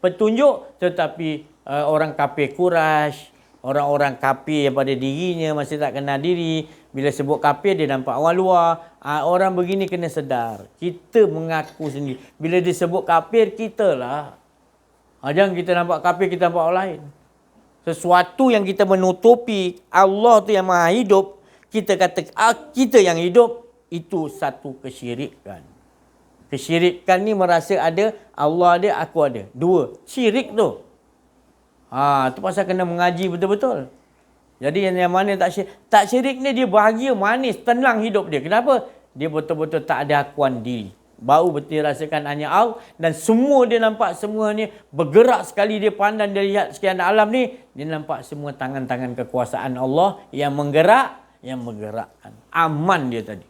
petunjuk, tetapi orang kafir Quraisy, orang-orang kafir yang pada dirinya masih tak kenal diri, bila sebut kafir dia nampak orang luar. Orang begini kena sedar. Kita mengaku sendiri. Bila disebut kafir, kita lah. Jangan kita nampak kafir, kita nampak orang lain. Sesuatu yang kita menutupi, Allah tu yang maha hidup, kita kata kita yang hidup, itu satu kesyirikan. Kesyirikan ni merasa ada, Allah ada, aku ada. Dua, syirik tu. Tu pasal kena mengaji betul-betul. Jadi yang mana tak syirik ni, dia bahagia, manis, tenang hidup dia. Kenapa? Dia betul-betul tak ada akuan diri. Bau betul rasakan hanya Allah, dan semua dia nampak, semua ni bergerak sekali dia pandang, dia lihat sekian alam ni, dia nampak semua tangan-tangan kekuasaan Allah yang menggerakkan. Aman dia tadi.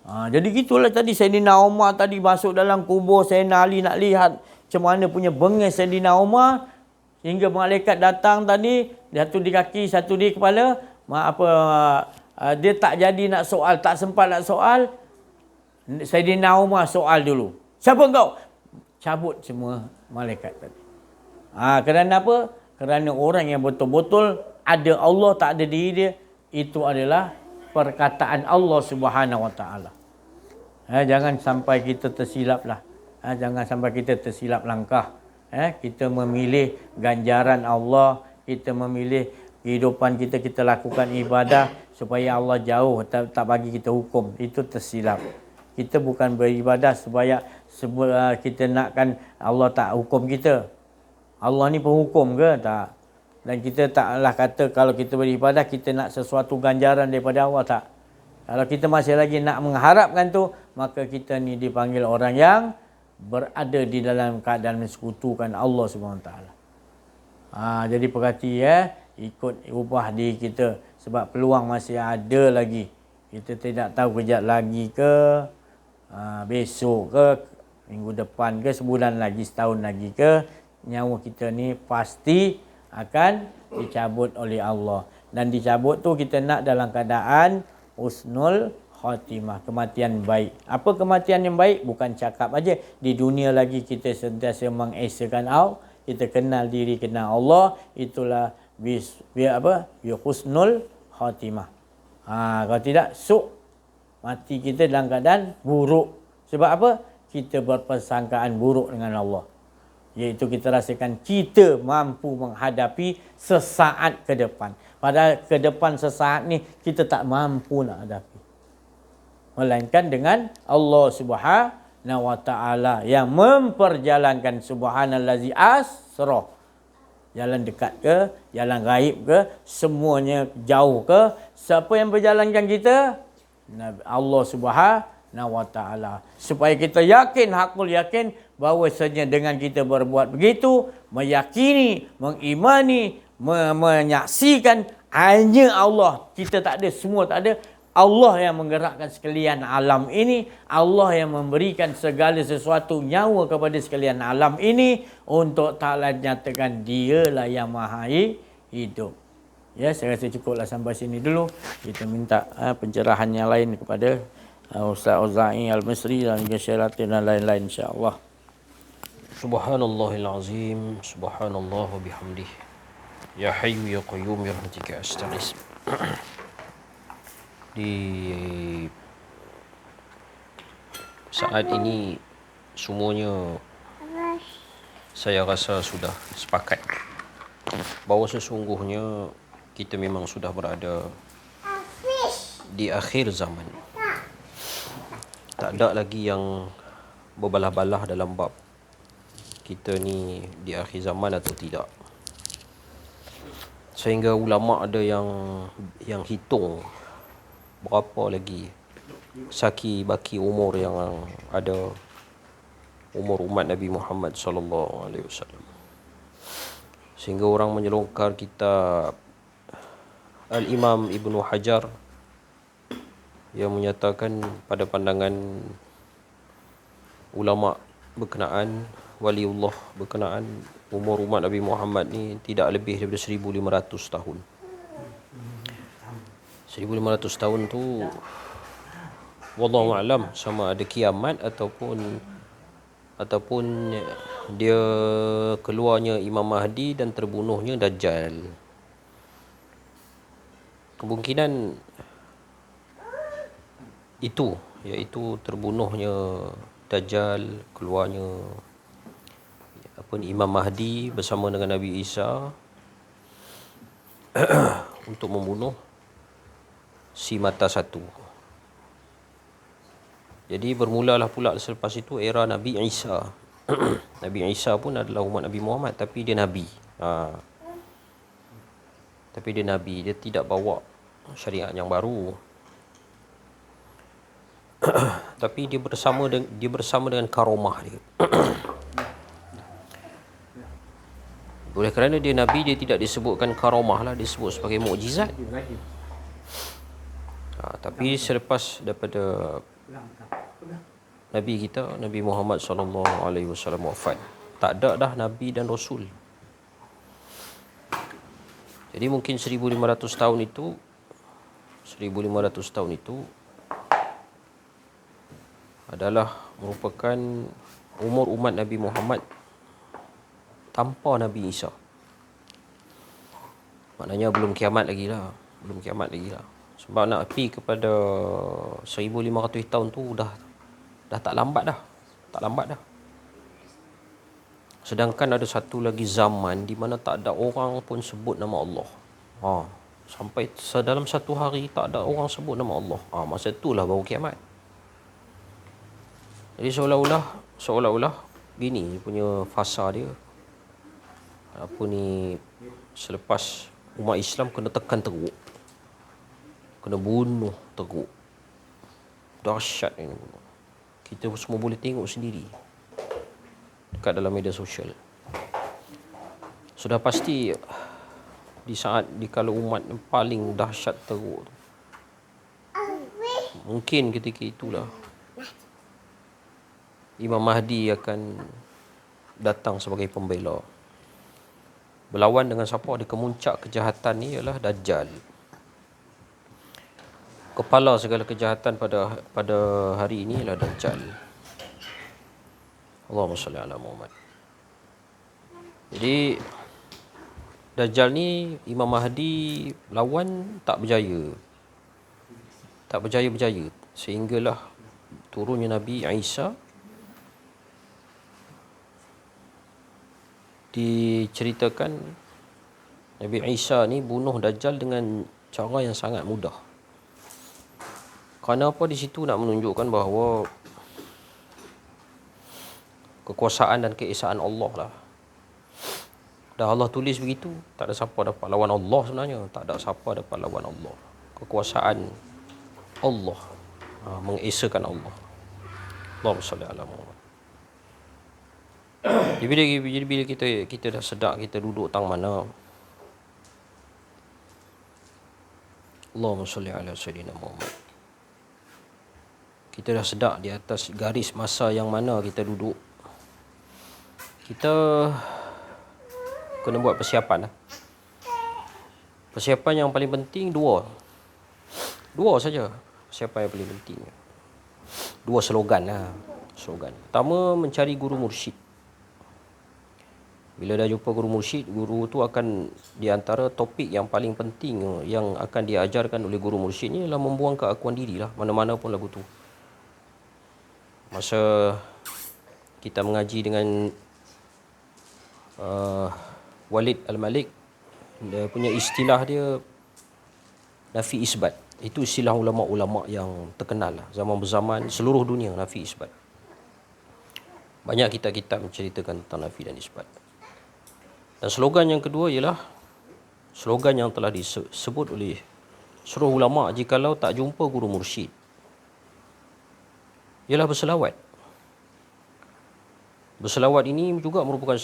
Jadi gitulah tadi Sayyidina Umar tadi masuk dalam kubur Sayyidina Ali, nak lihat macam mana punya bengis Sayyidina Umar. Hingga malaikat datang tadi, satu di kaki, satu di kepala. Dia tak jadi nak soal, tak sempat nak soal. Sayyidina Umar soal dulu. Siapa engkau? Cabut semua malaikat tadi. Kerana apa? Kerana orang yang betul-betul ada Allah, tak ada diri dia, itu adalah perkataan Allah Subhanahu Wa Taala. Jangan sampai kita tersilap lah. Jangan sampai kita tersilap langkah. Kita memilih ganjaran Allah, kita memilih kehidupan kita, kita lakukan ibadah supaya Allah jauh, tak bagi kita hukum. Itu tersilap. Kita bukan beribadah supaya kita nakkan Allah tak hukum kita. Allah ni penghukum ke? Tak. Dan kita taklah kata kalau kita beribadah kita nak sesuatu ganjaran daripada Allah, tak. Kalau kita masih lagi nak mengharapkan tu, maka kita ni dipanggil orang yang berada di dalam keadaan mensekutukan Allah SWT. Jadi perhati ikut ubah diri kita Sebab peluang masih ada lagi. Kita tidak tahu kejap lagi ke, besok ke, minggu depan ke, sebulan lagi, setahun lagi ke, nyawa kita ni pasti akan dicabut oleh Allah. Dan dicabut tu kita nak dalam keadaan husnul khatimah, kematian baik. Apa kematian yang baik? Bukan cakap aja. Di dunia lagi kita sentiasa mengesakan Allah, kita kenal diri, kenal Allah, itulah husnul khatimah. Kalau tidak, mati kita dalam keadaan buruk. Sebab apa? Kita berpersangkaan buruk dengan Allah. Iaitu kita rasakan kita mampu menghadapi sesaat ke depan. Padahal ke depan sesaat ni kita tak mampu nak hadapi. Melainkan dengan Allah Subhanahu wa taala yang memperjalankan, subhanallazi asra. Jalan dekat ke, jalan gaib ke, semuanya jauh ke, siapa yang berjalankan kita? Allah Subhanahu wa taala. Supaya kita yakin, hakul yakin bahawasanya dengan kita berbuat begitu, meyakini, mengimani, menyaksikan hanya Allah. Kita tak ada, semua tak ada. Allah yang menggerakkan sekalian alam ini. Allah yang memberikan segala sesuatu nyawa kepada sekalian alam ini. Untuk Ta'ala nyatakan dialah yang maha hidup. Ya, saya rasa cukuplah sampai sini dulu. Kita minta pencerahan yang lain kepada Ustaz Auza'i Al-Misri dan juga Syekh Latif dan lain-lain, insya-Allah. Subhanallahil azim, subhanallah wa bihamdih. Ya hayyu ya qayyum bi rahmatika astaghis. Di saat ini semuanya saya rasa sudah sepakat bahawa sesungguhnya kita memang sudah berada di akhir zaman. Tak ada lagi yang berbalah-balah dalam bab kita ni di akhir zaman atau tidak. Sehingga ulama ada yang hitung berapa lagi saki baki umur yang ada, umur umat Nabi Muhammad sallallahu alaihi wasallam. Sehingga orang menyelongkar kitab Al-Imam Ibnu Hajar yang menyatakan pada pandangan ulama berkenaan waliullah berkenaan umur umat Nabi Muhammad ni tidak lebih daripada 1500 tahun. 1500 tahun tu wallahu a'lam sama ada kiamat ataupun dia keluarnya Imam Mahdi dan terbunuhnya Dajjal. Kemungkinan itu, iaitu terbunuhnya Dajjal, keluarnya Imam Mahdi bersama dengan Nabi Isa untuk membunuh si mata satu. Jadi bermulalah pula selepas itu era Nabi Isa. Nabi Isa pun adalah umat Nabi Muhammad, tapi dia Nabi. Tapi dia Nabi, dia tidak bawa syariat yang baru. Tapi dia bersama dengan karomah dia. Oleh kerana dia Nabi, dia tidak disebutkan karomah lah, disebut sebagai mukjizat. Tapi selepas daripada Nabi kita, Nabi Muhammad sallallahu alaihi wasallam wafat, tak ada dah Nabi dan Rasul. Jadi mungkin 1500 tahun itu adalah merupakan umur umat Nabi Muhammad tanpa Nabi Isa. Maknanya belum kiamat lagi lah. Sebab nak pergi kepada 1500 tahun tu dah tak lambat dah. Sedangkan ada satu lagi zaman di mana tak ada orang pun sebut nama Allah. Sampai dalam satu hari tak ada orang sebut nama Allah. Masa itulah baru kiamat. Jadi seolah-olah gini punya fasa dia. Selepas umat Islam kena tekan teruk, kena bunuh teruk, dahsyat ini. Kita semua boleh tengok sendiri dekat dalam media sosial. Sudah pasti di saat di kala umat yang paling dahsyat teruk tu. Mungkin ketika itulah Imam Mahdi akan datang sebagai pembela. Berlawan dengan siapa? Di kemuncak kejahatan ni ialah Dajjal. Kepala segala kejahatan pada hari ini ialah Dajjal. Allahumma salli ala Muhammad. Jadi Dajjal ni Imam Mahdi lawan tak berjaya. Tak berjaya-berjaya. Sehinggalah turunnya Nabi Isa. Diceritakan Nabi Isa ni bunuh Dajjal dengan cara yang sangat mudah. Kerana apa? Di situ nak menunjukkan bahawa kekuasaan dan keesaan Allah lah. Dah Allah tulis begitu, tak ada siapa dapat lawan Allah sebenarnya. Tak ada siapa dapat lawan Allah. Kekuasaan Allah, mengesakan Allah. Allahumma salli ala Muhammad. Jadi bila kita dah sedar kita duduk tang mana, Allahumma salli ala Sayyidina Muhammad. Kita dah sedar di atas garis masa yang mana kita duduk. Kita kena buat persiapan lah. Persiapan yang paling penting dua saja. Persiapan yang paling penting dua slogan lah. Slogan pertama, mencari guru mursyid. Bila dah jumpa guru mursyid, guru tu akan, di antara topik yang paling penting yang akan diajarkan oleh guru mursyid ni adalah membuang keakuan diri lah, mana-mana pun lagu tu. Masa kita mengaji dengan Walid Al-Malik, dia punya istilah dia nafi isbat. Itu istilah ulama-ulama yang terkenal lah, zaman berzaman seluruh dunia, nafi isbat. Banyak kitab-kitab menceritakan tentang nafi dan isbat. Dan slogan yang kedua ialah slogan yang telah disebut oleh seluruh ulama jikalau tak jumpa guru mursyid, ialah berselawat. Berselawat ini juga merupakan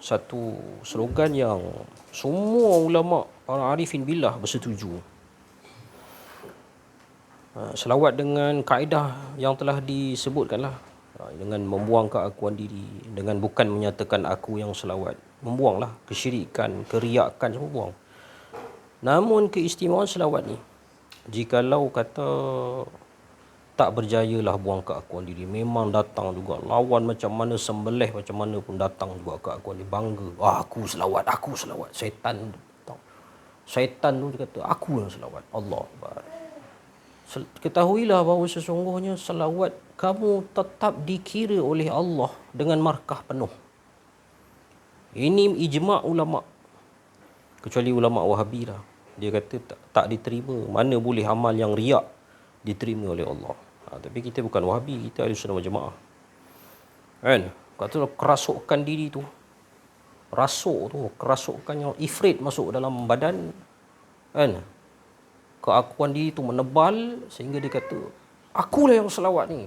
satu slogan yang semua ulama, para arifin billah bersetuju. Selawat dengan kaedah yang telah disebutkanlah, dengan membuang keakuan diri, dengan bukan menyatakan aku yang selawat, membuanglah kesyirikan, keriakan, semua buang. Namun keistimewaan selawat ni, jikalau kata tak berjayalah buang keakuan diri, memang datang juga lawan macam mana, sembelih macam mana pun datang juga keakuan diri, bangga, aku selawat. Syaitan tu dia kata aku yang selawat. Allah Akbar. Ketahuilah bahawa sesungguhnya selawat kamu tetap dikira oleh Allah dengan markah penuh. Ini ijma' ulama'. Kecuali ulama' Wahabi lah. Dia kata tak diterima. Mana boleh amal yang riak diterima oleh Allah. Tapi kita bukan Wahabi, kita Ahlussunnah wal Jamaah. Kan? Kata kerasukan diri tu. Rasuk tu, kerasukan yang ifrit masuk dalam badan. Kan? Keakuan diri tu menebal sehingga dia kata, akulah yang selawat ni.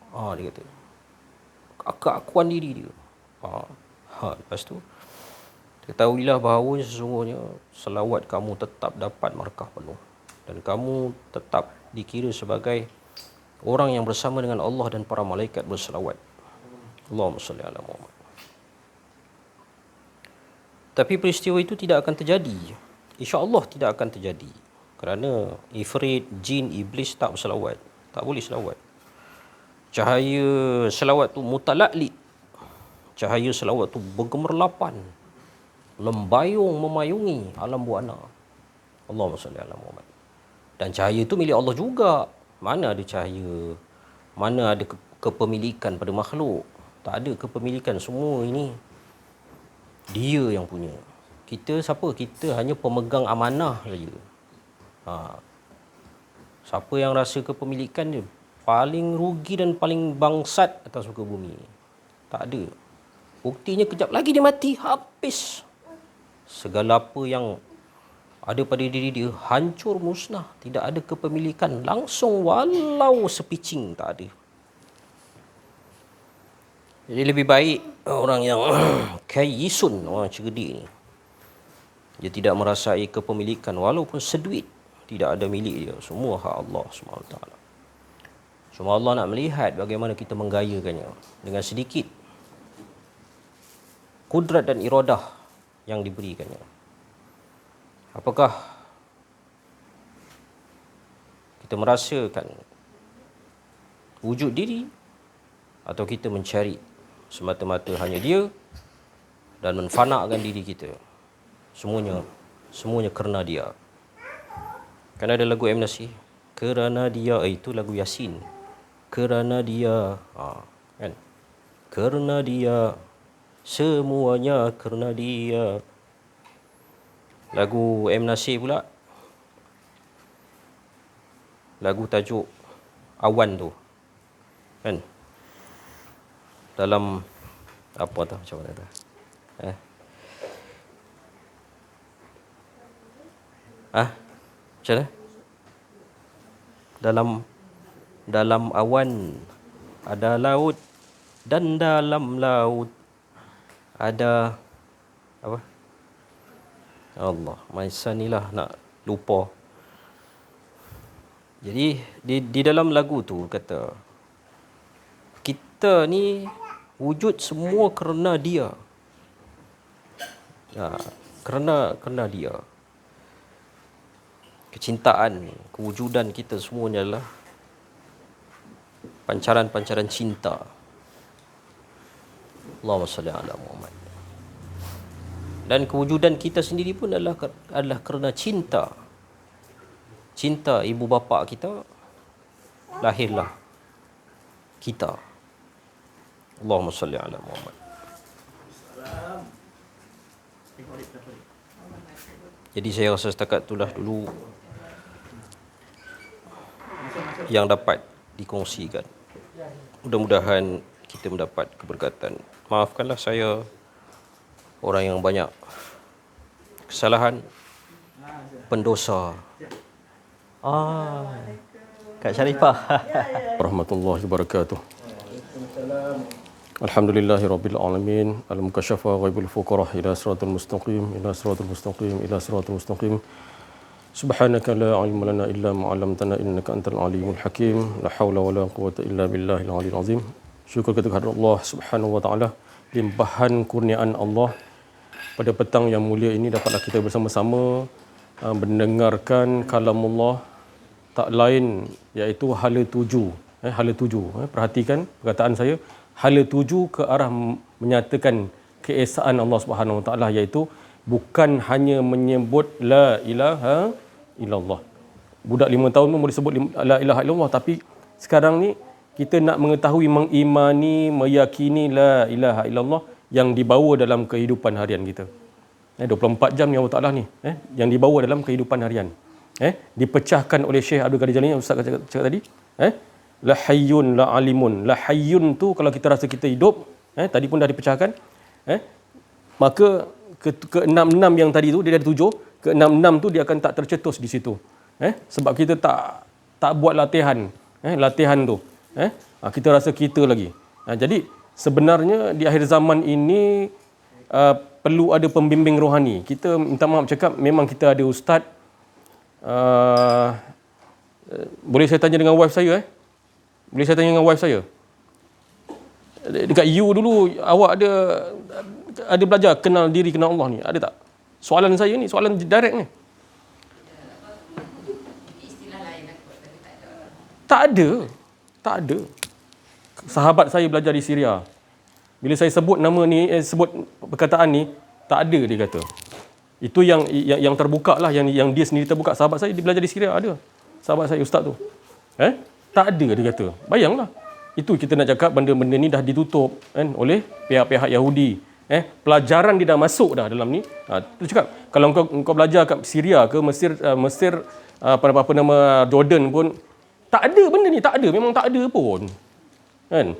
Dia kata. Keakuan diri dia. Lepas tu, ketahuilah bahawa sesungguhnya selawat kamu tetap dapat markah penuh. Dan kamu tetap dikira sebagai orang yang bersama dengan Allah dan para malaikat berselawat. Allahumma salli ala Muhammad. Tapi peristiwa itu tidak akan terjadi. InsyaAllah tidak akan terjadi. Kerana ifrit, jin, iblis tak berselawat. Tak boleh selawat. Cahaya selawat tu mutala'li. Cahaya selawat tu bergemerlapan, lembayung memayungi alam buana. Allahumma salli ala Muhammad. Dan cahaya tu milik Allah juga. Mana ada cahaya, mana ada kepemilikan pada makhluk. Tak ada kepemilikan, semua ini dia yang punya. Kita siapa? Kita hanya pemegang amanah saja. Siapa yang rasa kepemilikan dia paling rugi dan paling bangsat atas muka bumi. Tak ada. Buktinya kejap lagi dia mati, habis. Segala apa yang ada pada diri dia hancur, musnah. Tidak ada kepemilikan langsung, walau sepicing tak ada. Jadi lebih baik orang yang kayisun, orang cerdik ni, Dia tidak merasai kepemilikan walaupun seduit tidak ada milik dia. Semua hak Allah SWT. Cuma Allah nak melihat bagaimana kita menggayakannya dengan sedikit kudrat dan iradah yang diberikannya. Apakah kita merasakan wujud diri atau kita mencari semata-mata hanya dia dan menfanakkan diri kita? Semuanya kerana dia. Kan ada lagu M. Nasir, kerana dia, itu lagu Yasin. Kerana dia, kan? Kerana dia, semuanya kerana dia. Lagu M. Nasir pula, lagu tajuk Awan tu, kan? Dalam apa tu, macam mana tu? Macam mana? Dalam awan ada laut, dan dalam laut ada apa? Allah, masa ni lah nak lupa. Jadi di dalam lagu tu kata, kita ni wujud semua kerana dia. Kerana dia. Kecintaan, kewujudan kita semuanya adalah pancaran-pancaran cinta. Allahumma salli ala Muhammad. Dan kewujudan kita sendiri pun adalah kerana cinta. Cinta ibu bapa kita, lahirlah kita. Allahumma salli ala Muhammad. Jadi saya rasa setakat itulah dulu yang dapat dikongsikan. Mudah-mudahan kita mendapat keberkatan. Maafkanlah saya orang yang banyak kesalahan, pendosa. Kak Sharifah. Warahmatullahi wabarakatuh. Alhamdulillahirabbil alamin, al-mukasyafa ghaibul fuqara ila siratal mustaqim, ila siratal mustaqim, ila siratal mustaqim. Subhanaka la ilma lana illa ma 'allamtana innaka antal alimul hakim. La haula wala quwwata illa billahil aliyil azim. Syukur kita kepada Allah Subhanahu wa taala, limpahan kurniaan Allah. Pada petang yang mulia ini dapatlah kita bersama-sama mendengarkan kalamullah, tak lain iaitu hala tuju. Hala tuju. Perhatikan perkataan saya. Hala tuju ke arah menyatakan keesaan Allah Subhanahu Wa Taala, iaitu bukan hanya menyebut la ilaha illallah. Budak 5 tahun pun boleh sebut la ilaha illallah, tapi sekarang ni kita nak mengetahui, mengimani, meyakini la ilaha illallah yang dibawa dalam kehidupan harian kita. 24 jam ni Allah Taala ni, yang dibawa dalam kehidupan harian. Dipecahkan oleh Syekh Abdul Qadir Jalani yang Ustaz cakap tadi. La hayyun la alimun. La hayyun tu kalau kita rasa kita hidup, tadi pun dah dipecahkan, maka ke-66 yang tadi tu dia ada 7, ke-66 tu dia akan tak tercetus di situ. Sebab kita tak buat latihan, latihan tu. Kita rasa kita lagi. Jadi sebenarnya di akhir zaman ini perlu ada pembimbing rohani. Kita minta maaf cakap, memang kita ada ustaz. Boleh saya tanya dengan wife saya? Boleh saya tanya dengan wife saya? Dekat you dulu, awak ada belajar kenal diri, kenal Allah ni? Ada tak? Soalan saya ni, soalan direct ni. Tak ada. Sahabat saya belajar di Syria. Bila saya sebut nama ni, sebut perkataan ni, tak ada, dia kata. Itu yang terbuka lah, yang dia sendiri terbuka. Sahabat saya, dia belajar di Syria, ada. Sahabat saya, ustaz tu. Tak ada, dia kata. Bayanglah. Itu kita nak cakap benda-benda ni dah ditutup oleh pihak-pihak Yahudi. Pelajaran dia dah masuk dah dalam ni. Tu cakap, kalau kau belajar kat Syria ke Mesir apa nama Jordan pun, tak ada benda ni, tak ada. Memang tak ada pun. Kan?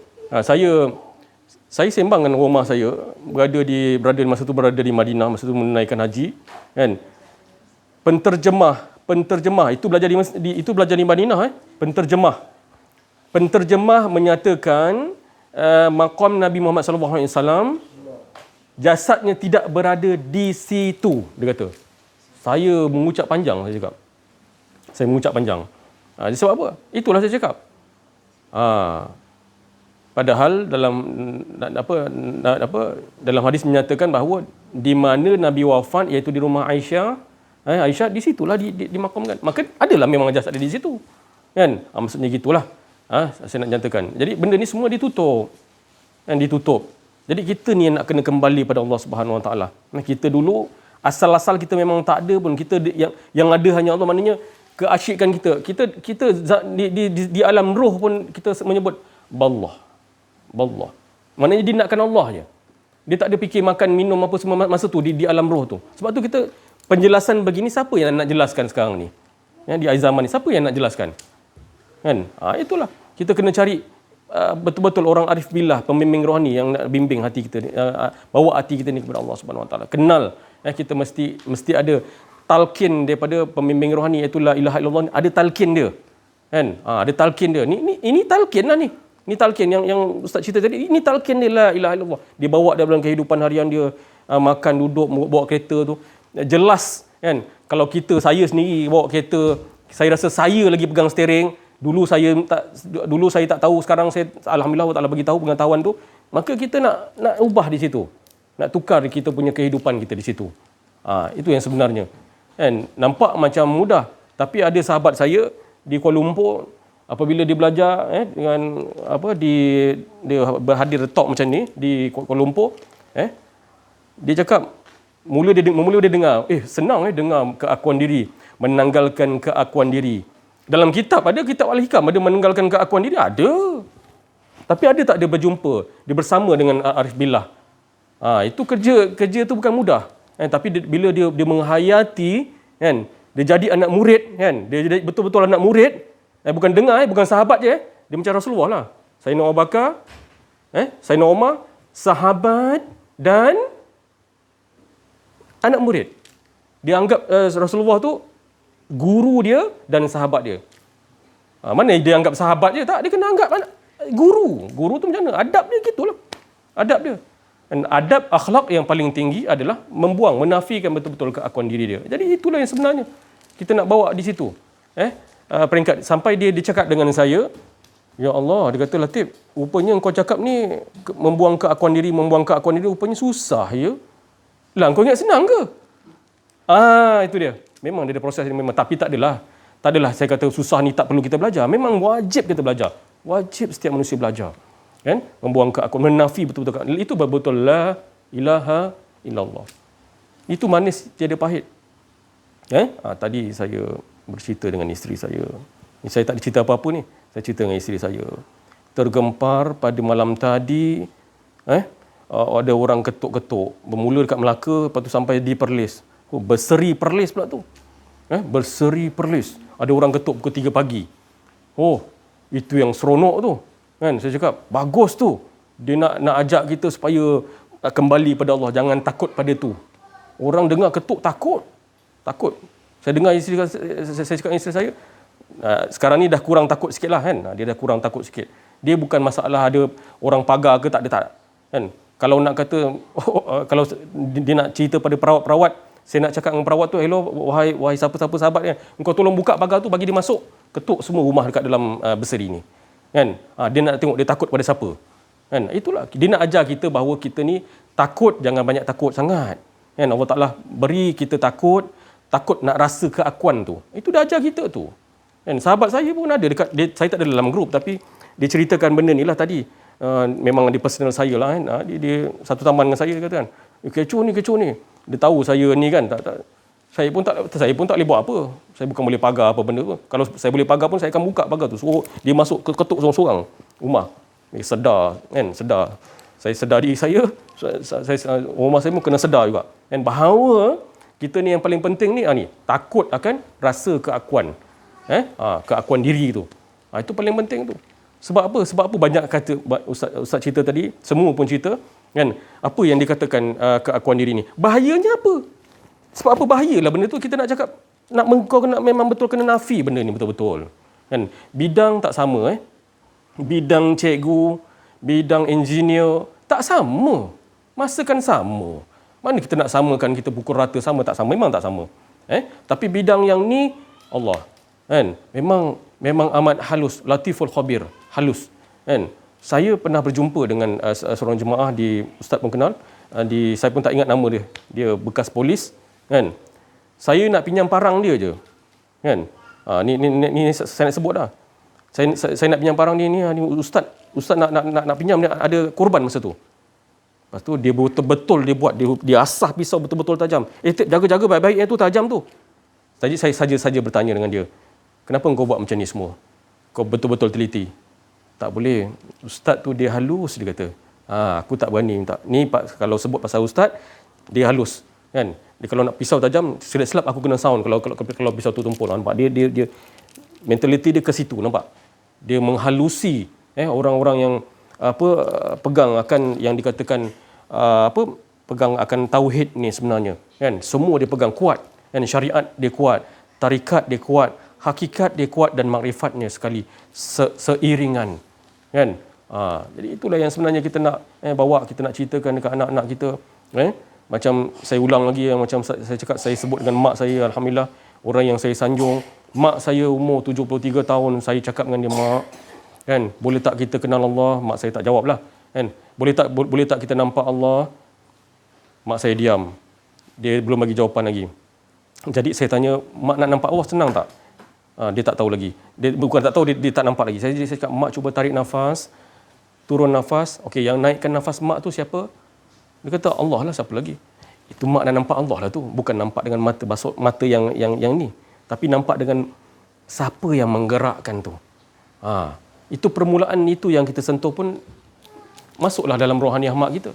Saya sembang dengan rumah saya, masa tu berada di Madinah, masa tu menunaikan haji, kan. Penterjemah itu belajar di Madinah, Penterjemah menyatakan maqam Nabi Muhammad sallallahu alaihi wasallam jasadnya tidak berada di situ, dia kata. Saya mengucap panjang, saya cakap. Saya mengucap panjang. Sebab apa? Itulah saya cakap. Padahal dalam hadis menyatakan bahawa di mana Nabi wafat, iaitu di rumah Aisyah, Aisyah di situlah dimakamkan. Maka adalah memang jasad ada di situ. Kan? Maksudnya gitulah. Saya nak nyatakan. Jadi benda ni semua ditutup. Kan, ditutup. Jadi kita ni nak kena kembali pada Allah Subhanahu Wa Taala. Kita dulu asal-asal kita memang tak ada pun. Kita yang ada hanya Allah, maknanya keasyikan kita di alam roh pun kita menyebut ballah. Maknanya dia nakkan Allah je. Dia tak ada fikir makan, minum apa semua masa tu di alam roh tu. Sebab tu kita penjelasan begini, siapa yang nak jelaskan sekarang ni? Di akhir zaman ni, siapa yang nak jelaskan? Kan? Itulah. Kita kena cari betul-betul orang arif billah, pembimbing rohani yang nak bimbing hati kita ni, bawa hati kita ni kepada Allah Subhanahu Wa Taala. Kenal, kita mesti ada talqin daripada pembimbing rohani, iaitu la ilaha illallah. Ada talqin dia. Kan? Ada talqin dia. Ini talqin lah ni. Ini talqin yang Ustaz cerita tadi. Ini talqin dia, la ilaha illallah. Dia bawa dalam kehidupan harian dia, makan, duduk, bawa kereta tu. Jelas kan, kalau saya sendiri bawa kereta, saya rasa saya lagi pegang steering. Dulu saya tak tahu, sekarang saya alhamdulillah Allah Taala bagi tahu pengetahuan tu. Maka kita nak ubah di situ. Nak tukar kita punya kehidupan kita di situ. Itu yang sebenarnya. Kan, nampak macam mudah, tapi ada sahabat saya di Kuala Lumpur, apabila dia belajar dengan dia berhadir talk macam ni di Kuala Lumpur, dia cakap mula dia dengar, senang dengar keakuan diri, menanggalkan keakuan diri. Dalam kitab ada, kitab Al-Hikam ada menanggalkan keakuan diri, ada. Tapi ada tak dia berjumpa, dia bersama dengan arif billah. Itu kerja tu bukan mudah. Tapi bila dia menghayati, kan, dia jadi anak murid, kan, dia jadi betul-betul anak murid. Bukan dengar, bukan sahabat je. Dia macam Rasulullah lah. Sayyidina Abu Bakar, Sayyidina Umar, sahabat dan anak murid. Dia anggap Rasulullah tu guru dia dan sahabat dia. Mana dia anggap sahabat je? Tak, dia kena anggap guru. Guru tu macam mana? Adab dia gitulah. Adab dia. Dan adab akhlak yang paling tinggi adalah menafikan betul-betul keakuan diri dia. Jadi itulah yang sebenarnya kita nak bawa di situ. Peringkat sampai dia cakap dengan saya, ya Allah, dia kata, Latif, rupanya engkau cakap ni membuang keakuan diri rupanya susah ya. Lah, engkau ingat senang ke? Itu dia. Memang dia ada proses ni memang, tapi tak adalah saya kata susah ni tak perlu kita belajar. Memang wajib kita belajar. Wajib setiap manusia belajar. Kan? Membuang keakuan, menafi betul-betul. Itu betul la ilaha illallah. Itu manis tiada pahit. Tadi saya bercerita dengan isteri saya. Saya tak cerita apa-apa ni. Saya cerita dengan isteri saya. Tergempar pada malam tadi, ada orang ketuk-ketuk. Bermula dekat Melaka, lepas tu sampai di Perlis. Berseri Perlis pula tu. Berseri Perlis. Ada orang ketuk pukul 3 pagi. Itu yang seronok tu. Kan? Saya cakap, bagus tu. Dia nak ajak kita supaya kembali pada Allah. Jangan takut pada tu. Orang dengar ketuk, takut. Saya dengar saya cakap dengan isteri saya, sekarang ni dah kurang takut sikit lah, kan. Dia dah kurang takut sikit. Dia bukan masalah ada orang pagar ke tak ada, tak. Kan? Kalau nak kata, kalau dia nak cerita pada perawat-perawat, saya nak cakap dengan perawat tu, hello, wahai siapa-siapa sahabat kan, engkau tolong buka pagar tu, bagi dia masuk, ketuk semua rumah dekat dalam berseri ni. Kan? Dia nak tengok dia takut pada siapa. Kan? Itulah, dia nak ajar kita bahawa kita ni takut, jangan banyak takut sangat. Kan? Allah Ta'ala beri kita takut nak rasa keakuan tu. Itu dah ajar kita tu. Dan sahabat saya pun ada dekat, saya tak ada dalam grup, tapi dia ceritakan benda ni lah tadi. Memang di personal saya lah, kan. Dia satu taman dengan saya, dia kata kan, kecoh ni. Dia tahu saya ni kan, saya pun tak boleh buat apa. Saya bukan boleh pagar apa benda tu. Kalau saya boleh pagar pun, saya akan buka pagar tu. Suruh dia masuk, ketuk seorang-seorang rumah. Sedar, kan, sedar. Saya sedar diri saya, rumah saya pun kena sedar juga. Dan bahawa kita ni yang paling penting ni, takut akan rasa keakuan. Keakuan diri tu. Itu paling penting tu. Sebab apa? Sebab apa banyak kata Ustaz cerita tadi, semua pun cerita, kan? Apa yang dikatakan keakuan diri ni? Bahayanya apa? Sebab apa bahayalah benda tu? Kita nak cakap, kau memang betul kena nafi benda ni betul-betul. Kan? Bidang tak sama, Bidang cikgu, bidang engineer tak sama. Masa kan sama. Mana kita nak samakan, kita pukul rata sama tak sama? Memang tak sama. Tapi bidang yang ni Allah, kan? Memang amat halus, latiful khabir, halus, kan? Saya pernah berjumpa dengan seorang jemaah di ustaz pun kenal, saya pun tak ingat nama dia. Dia bekas polis, kan? Saya nak pinjam parang dia je, kan? Ni saya nak sebut dah. Saya nak pinjam parang dia ni ustaz nak pinjam, dia ada korban masa tu. Lepas tu dia betul-betul dia buat, dia asah pisau betul-betul tajam. Jaga-jaga baik-baik yang tu tajam tu. Tadi saya saja bertanya dengan dia, kenapa kau buat macam ni semua? Kau betul-betul teliti. Tak boleh. Ustaz tu dia halus, dia kata. Aku tak berani minta. Ni kalau sebut pasal ustaz, dia halus, kan? Dia kalau nak pisau tajam, silap-silap aku kena sound kalau pisau tu tumpul. Nampak? Dia mentaliti dia ke situ, nampak? Dia menghalusi orang-orang yang pegang akan yang dikatakan pegang akan tauhid ni sebenarnya, kan? Semua dia pegang kuat, kan? Syariat dia kuat, tarikat dia kuat, hakikat dia kuat dan makrifatnya sekali seiringan, kan? Jadi itulah yang sebenarnya kita nak bawa, kita nak ceritakan dekat anak-anak kita. Macam saya ulang lagi, macam saya cakap, saya sebut dengan mak saya, alhamdulillah, orang yang saya sanjung. Mak saya umur 73 tahun, saya cakap dengan dia, mak, kan, boleh tak kita kenal Allah? Mak saya tak jawab lah, kan? Boleh tak kita nampak Allah? Mak saya diam. Dia belum bagi jawapan lagi. Jadi saya tanya, mak nak nampak Allah senang tak? Dia tak tahu lagi. Dia bukan tak tahu, dia tak nampak lagi. Saya cakap, mak cuba tarik nafas, turun nafas. Okey, yang naikkan nafas mak tu siapa? Dia kata, Allah lah, siapa lagi? Itu mak nak nampak Allah lah tu. Bukan nampak dengan mata yang ni. Tapi nampak dengan siapa yang menggerakkan tu. Itu permulaan itu yang kita sentuh pun masuklah dalam rohaniah mak kita.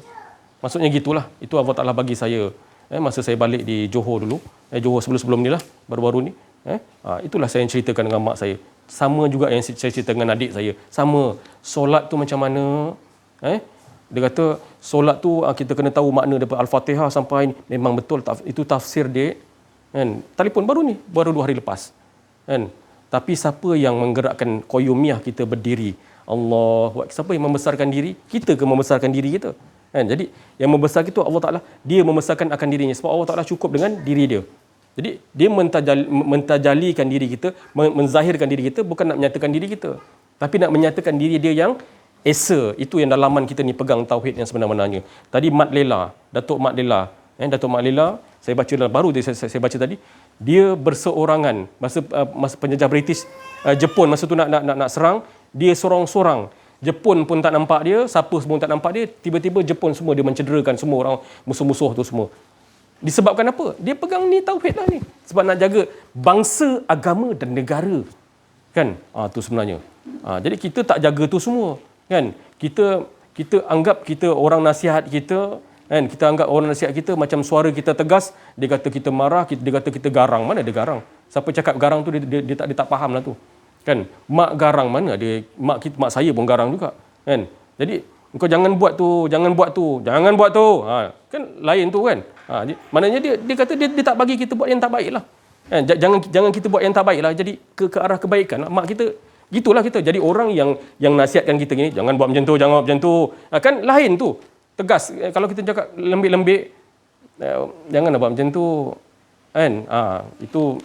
Maksudnya gitulah. Itu Allah Ta'ala bagi saya. Masa saya balik di Johor dulu. Johor sebelum ni lah. Baru-baru ni. Itulah saya ceritakan dengan mak saya. Sama juga yang saya cerita dengan adik saya. Sama. Solat tu macam mana? Dia kata, solat tu kita kena tahu makna daripada Al-Fatihah sampai memang betul. Itu tafsir dia. Kan? Telefon baru 2 hari lepas. Kan? Tapi siapa yang menggerakkan koyumiah kita berdiri? Allah. Siapa yang membesarkan diri? Kita ke membesarkan diri kita? Kan? Jadi yang membesar itu Allah Ta'ala, dia membesarkan akan dirinya. Sebab Allah Ta'ala cukup dengan diri dia. Jadi dia mentajalikan diri kita, menzahirkan diri kita, bukan nak menyatakan diri kita. Tapi nak menyatakan diri dia yang Esa. Itu yang dalaman kita ni pegang tauhid yang sebenar-benarnya. Tadi Mat Lela, Datuk Mat Lela. Datuk Mat Lela, saya baca baru saya baca tadi, dia berseorangan masa penjajah British Jepun masa tu nak serang, dia sorang-sorang. Jepun pun tak nampak dia, siapa semua tak nampak dia, tiba-tiba Jepun semua dia mencederakan semua orang musuh-musuh tu semua. Disebabkan apa? Dia pegang ni tauhid lah ni. Sebab nak jaga bangsa, agama dan negara. Kan? Tu sebenarnya. Jadi kita tak jaga tu semua. Kan? Kita anggap kita orang nasihat kita, kan? Kita anggap orang nasihat kita macam suara kita tegas, dia kata kita marah, dia kata kita garang. Mana ada garang? Siapa cakap garang tu dia tak faham lah tu. Kan? Mak garang mana dia? Mak saya pun garang juga. Kan? Jadi kau jangan buat tu. Kan lain tu kan. Maknanya dia kata dia tak bagi kita buat yang tak baik lah. Kan? Jangan kita buat yang tak baik lah. Jadi ke arah kebaikan. Mak kita gitulah kita. Jadi orang yang nasihatkan kita gini, jangan buat macam tu, jangan buat macam tu. Kan lain tu. Tegas. Kalau kita cakap lembik-lembik, jangan buat macam tu. Kan? Itu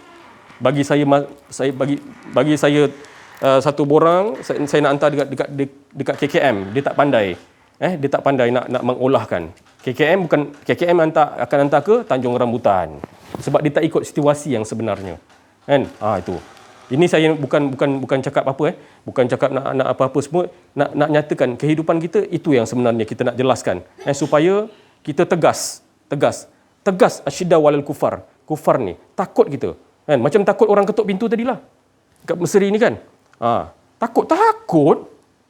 bagi saya satu borang, saya nak hantar dekat KKM. Dia tak pandai. Dia tak pandai nak mengolahkan. KKM akan hantar ke Tanjung Rambutan. Sebab dia tak ikut situasi yang sebenarnya. Kan? Itu. Ini saya bukan cakap apa bukan cakap nak apa-apa semua, nak nyatakan kehidupan kita itu yang sebenarnya kita nak jelaskan supaya kita tegas asyidda walal kufar ni takut kita kan, macam takut orang ketuk pintu tadilah kat Mesri ni kan, takut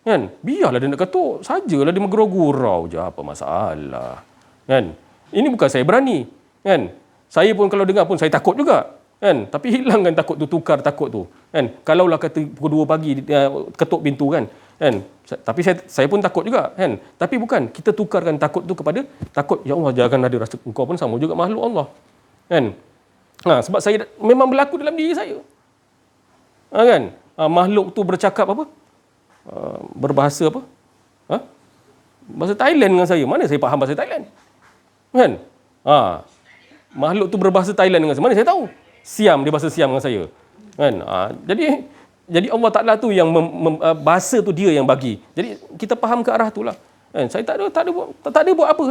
kan, biarlah dia nak ketuk sajalah, dia menggurau-gurau je, apa masalah kan. Ini bukan saya berani kan, saya pun kalau dengar pun saya takut juga kan, tapi hilangkan takut tu, tukar takut tu kan. Kalaulah kata pukul 2 pagi ketuk pintu kan, tapi saya pun takut juga kan, tapi bukan, kita tukarkan takut tu kepada takut ya Allah, jangan ada rasa engkau pun sama juga makhluk Allah kan. Sebab saya memang berlaku dalam diri saya kan, makhluk tu bercakap apa, berbahasa apa, bahasa Thailand dengan saya, mana saya faham bahasa Thailand kan, makhluk tu berbahasa Thailand dengan saya, mana saya tahu Siam, dia bahasa Siam dengan saya. Kan? Jadi Allah Taala tu yang bahasa tu dia yang bagi. Jadi kita faham ke arah tu lah. Kan? Saya tak ada buat apa.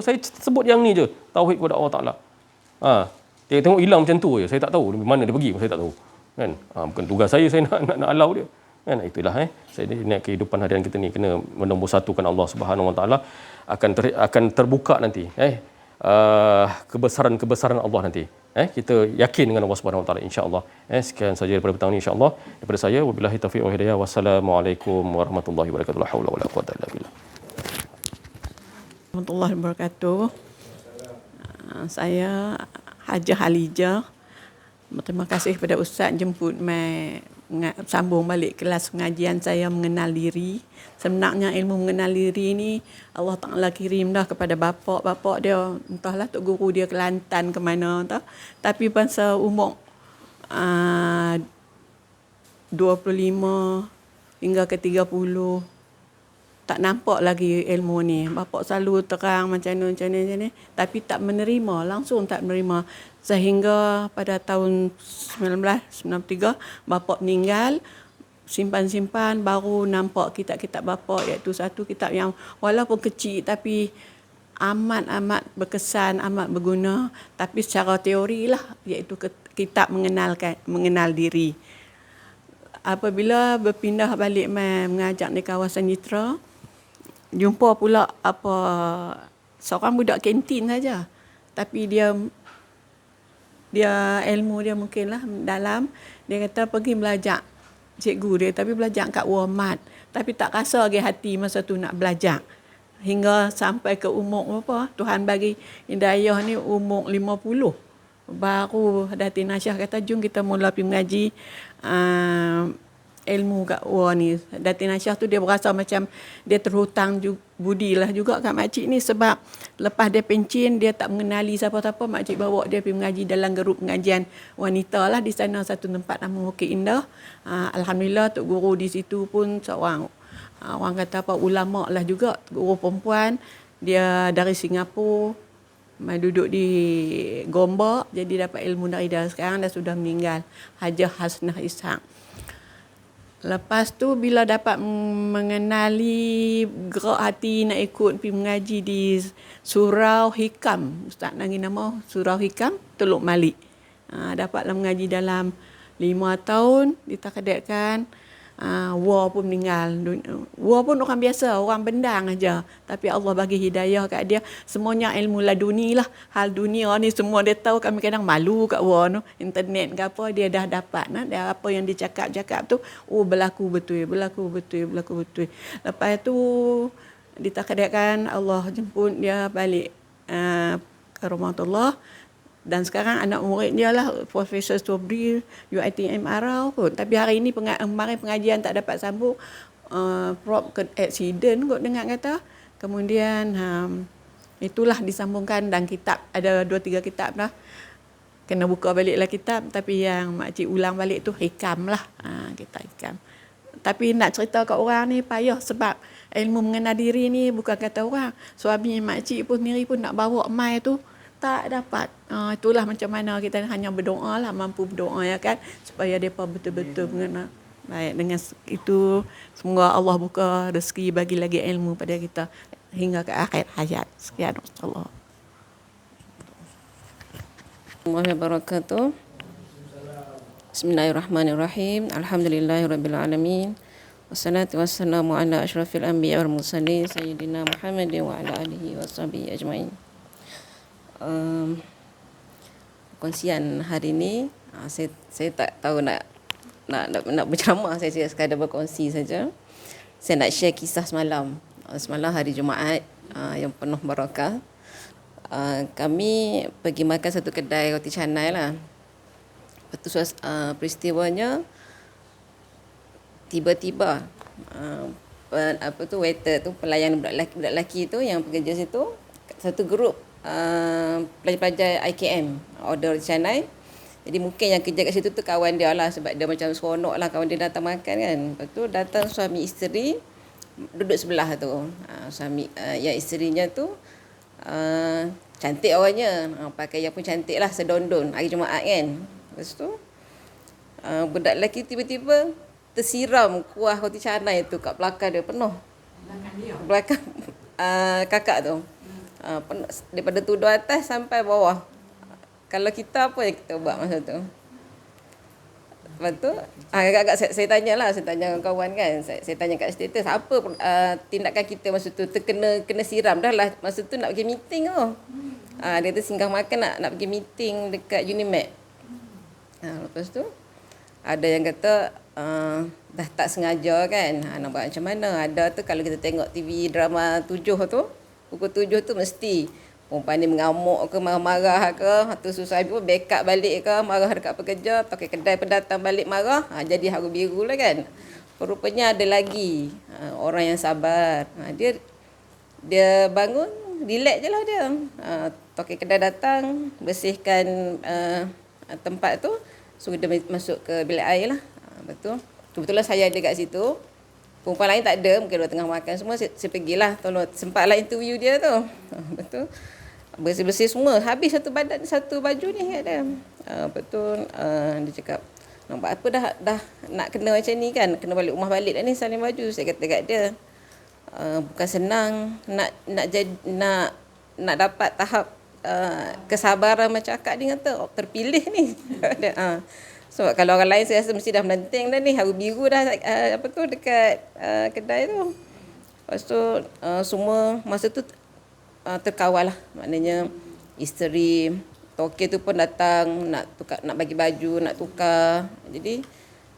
Saya sebut yang ni je, tauhid kepada Allah Taala. Dia tengok hilang macam tu je. Saya tak tahu mana dia pergi, saya tak tahu. Kan? Bukan tugas saya nak halau dia. Kan? Itulah saya ni kehidupan harian kita ni kena menombor satukan Allah Subhanahu Wa Taala, akan terbuka nanti kebesaran Allah nanti. Kita yakin dengan Allah Subhanahu Wa Taala, insya-Allah. Sekian saja daripada petang ni, insya-Allah daripada saya. Wabillahi taufiq wal hidayah. Wassalamualaikum warahmatullahi wabarakatuh. La haula wala quwwata illa billah. Warahmatullahi wabarakatuh. Saya Hajah Halijah. Terima kasih kepada Ustaz jemput sambung balik kelas pengajian saya mengenal diri. Sebenarnya ilmu mengenal diri ni Allah Ta'ala kirim dah kepada bapak dia. Entahlah Tok Guru dia Kelantan ke mana entah. Tapi masa umur 25 hingga ke 30 tak nampak lagi ilmu ni. Bapak selalu terang macam ni. Tapi tak menerima, langsung tak menerima. Sehingga pada tahun 1993, bapak meninggal. Simpan-simpan, baru nampak kitab-kitab bapak, iaitu satu kitab yang walaupun kecil tapi amat berkesan, amat berguna. Tapi secara teori lah, iaitu kitab mengenal diri. Apabila berpindah balik mengajar di kawasan Yitra, jumpa pula seorang budak kantin saja, tapi dia ilmu dia mungkinlah dalam. Dia kata pergi belajar cikgu dia, tapi belajar kat Walmart, tapi tak rasa lagi hati masa tu nak belajar. Hingga sampai ke umur berapa, Tuhan bagi hidayah ni umur 50, baru Datin Nasyah kata jom kita mula pergi mengaji ilmu kat ni. Datin Nasyah tu dia berasa macam dia terhutang budi lah juga kat makcik ni, sebab lepas dia pencin dia tak mengenali siapa-siapa. Makcik bawa dia pergi mengaji dalam grup pengajian wanita lah di sana, satu tempat nama Bukit Indah. Alhamdulillah Tok Guru di situ pun seorang orang kata ulama lah juga, guru perempuan. Dia dari Singapura, duduk di Gombak, jadi dapat ilmu dari dia. Sekarang dah sudah meninggal, Hajah Hasnah Ishak. Lepas tu bila dapat mengenali gerak hati nak ikut pergi mengaji di Surau Hikam, Ustaz nagi nama Surau Hikam, Teluk Malik. Dapatlah mengaji dalam 5 tahun, ditakdirkan War pun meninggal. War pun orang biasa, orang bendang aja, tapi Allah bagi hidayah kat dia. Semuanya ilmu laduni lah, hal dunia ni semua dia tahu. Kami kadang malu kat War tu, internet ke apa dia dah dapat. Dia apa yang dicakap tu, berlaku betul. Lepas tu ditakdirkan Allah jemput dia balik ke rumah Allah. Dan sekarang anak murid dia lah Profesor Sobri UiTM Arau kot. Tapi hari ini kemarin pengajian tak dapat sambung, Prof ke accident kot dengar kata. Kemudian itulah disambungkan, dan kitab ada 2-3 kitab dah. Kena buka balik lah kitab, tapi yang makcik ulang balik tu Hikam lah, kitab Hikam. Tapi nak cerita kat orang ni payah, sebab ilmu mengenal diri ni bukan kata orang. Suami makcik pun sendiri pun nak bawa mai tu tak dapat. Itulah macam mana kita hanya berdoa lah, mampu berdoa ya kan, supaya mereka betul-betul mengenal. Baik, dengan itu semoga Allah buka rezeki, bagi lagi ilmu pada kita hingga ke akhir hayat. Sekian, Allah. Wabarakatuh. Bismillahirrahmanirrahim. Alhamdulillahirabbil alamin. Wassalatu wassalamu ala asyrafil anbiya wal mursalin sayyidina Muhammadin wa ala alihi washabihi ajmain. Perkongsian hari ini saya tak tahu nak berceramah, saya sekadar berkongsi saja. Saya nak share kisah semalam hari Jumaat yang penuh barakah. Kami pergi makan satu kedai roti canai lah. Lepas tu peristiwanya tiba-tiba waiter tu, pelayan budak lelaki tu yang bekerja situ, satu grup pelajar-pelajar IKM order roti canai. Jadi mungkin yang kerja kat situ tu kawan dia lah, sebab dia macam seronok lah kawan dia datang makan kan. Lepas tu datang suami isteri duduk sebelah tu. Suami yang isterinya tu cantik orangnya, pakaian pun cantik lah, sedondon hari Jumaat kan. Lepas tu budak lelaki tiba-tiba tersiram kuah roti canai tu kat belakang dia penuh. Belakang kakak tu. Penuh, daripada tudung atas sampai bawah. Kalau kita apa yang kita buat masa tu? Lepas tu agak-agak saya tanya dengan kawan kan. Saya tanya kat status apa tindakan kita masa tu kena siram dah lah. Masa tu nak pergi meeting tu. Dia tu singgah makan nak pergi meeting dekat Unimed. Lepas tu ada yang kata dah tak sengaja kan. Nak buat macam mana? Ada tu kalau kita tengok TV drama 7 tu, pukul 7 tu mesti perempuan ni mengamuk ke, marah-marah ke, tu susah habis pun backup balik ke, marah dekat pekerja, tokai kedai pun datang balik marah, jadi haru biru lah kan. Rupanya ada lagi orang yang sabar. Dia bangun, relax je lah dia. Tokai kedai datang, bersihkan tempat tu, suruh dia masuk ke bilik air lah. Betul. Kebetulan saya ada kat situ. Perempuan lain tak ada, mungkin dia tengah makan semua. Saya pergilah, tolong sempatlah interview dia tu. Betul. Bersih-bersih semua. Habis satu badan, satu baju ni kat dia. Betul. Dia cakap, nampak apa dah nak kena macam ni kan. Kena balik rumah balik dah ni salin baju. Saya kata kat dia, bukan senang nak dapat tahap kesabaran macam akak ni kata. Terpilih ni. Sebab kalau orang lain saya rasa mesti dah menenting dah ni. Haru biru dah dekat kedai tu. Lepas tu semua masa tu terkawal lah. Maknanya isteri toke tu pun datang nak bagi baju, nak tukar. Jadi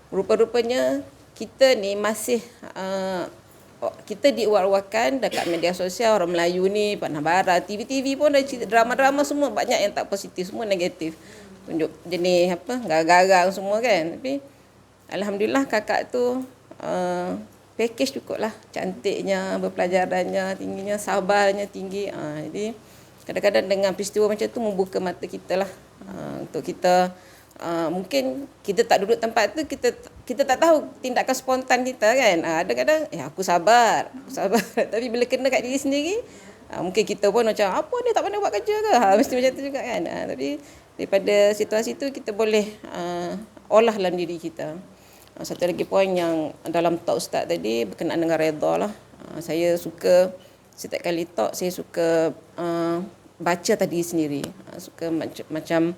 rupa-rupanya kita ni masih kita diuar-uarkan dekat media sosial. Orang Melayu ni panah barat, TV pun ada drama-drama semua banyak yang tak positif, semua negatif. Tunjuk jenis garang-garang semua kan. Tapi alhamdulillah kakak tu package cukup lah. Cantiknya, berpelajarannya tingginya, sabarnya tinggi. Jadi kadang-kadang dengan peristiwa macam tu membuka mata kita lah. Untuk kita mungkin kita tak duduk tempat tu, kita tak tahu tindakan spontan kita kan. Kadang-kadang aku sabar. Tapi bila kena kat diri sendiri, mungkin kita pun macam apa ni tak pandai buat kerja ke. Mesti macam tu juga kan. Tapi daripada situasi tu kita boleh olah dalam diri kita. Satu lagi poin yang dalam talk Ustaz tadi berkenaan dengan redha lah. Saya suka setiap kali talk saya suka baca tadi sendiri. Suka macam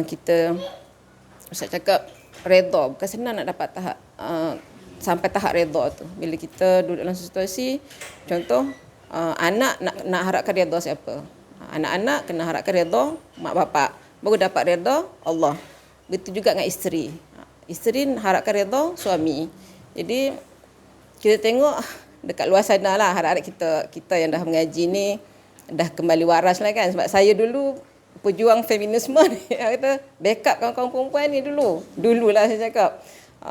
kita Ustaz cakap redha bukan senang nak dapat tahap sampai tahap redha tu. Bila kita duduk dalam situasi contoh anak nak harapkan redha siapa? Anak-anak kena harapkan redha mak bapak. Baru dapat redha Allah. Begitu juga dengan isteri. Isteri harapkan redha suami. Jadi kita tengok dekat luar sana lah harap-harap kita yang dah mengaji ni dah kembali waras lah kan. Sebab saya dulu pejuang feminisme ni. Kata backup kawan-kawan perempuan ni dulu lah saya cakap.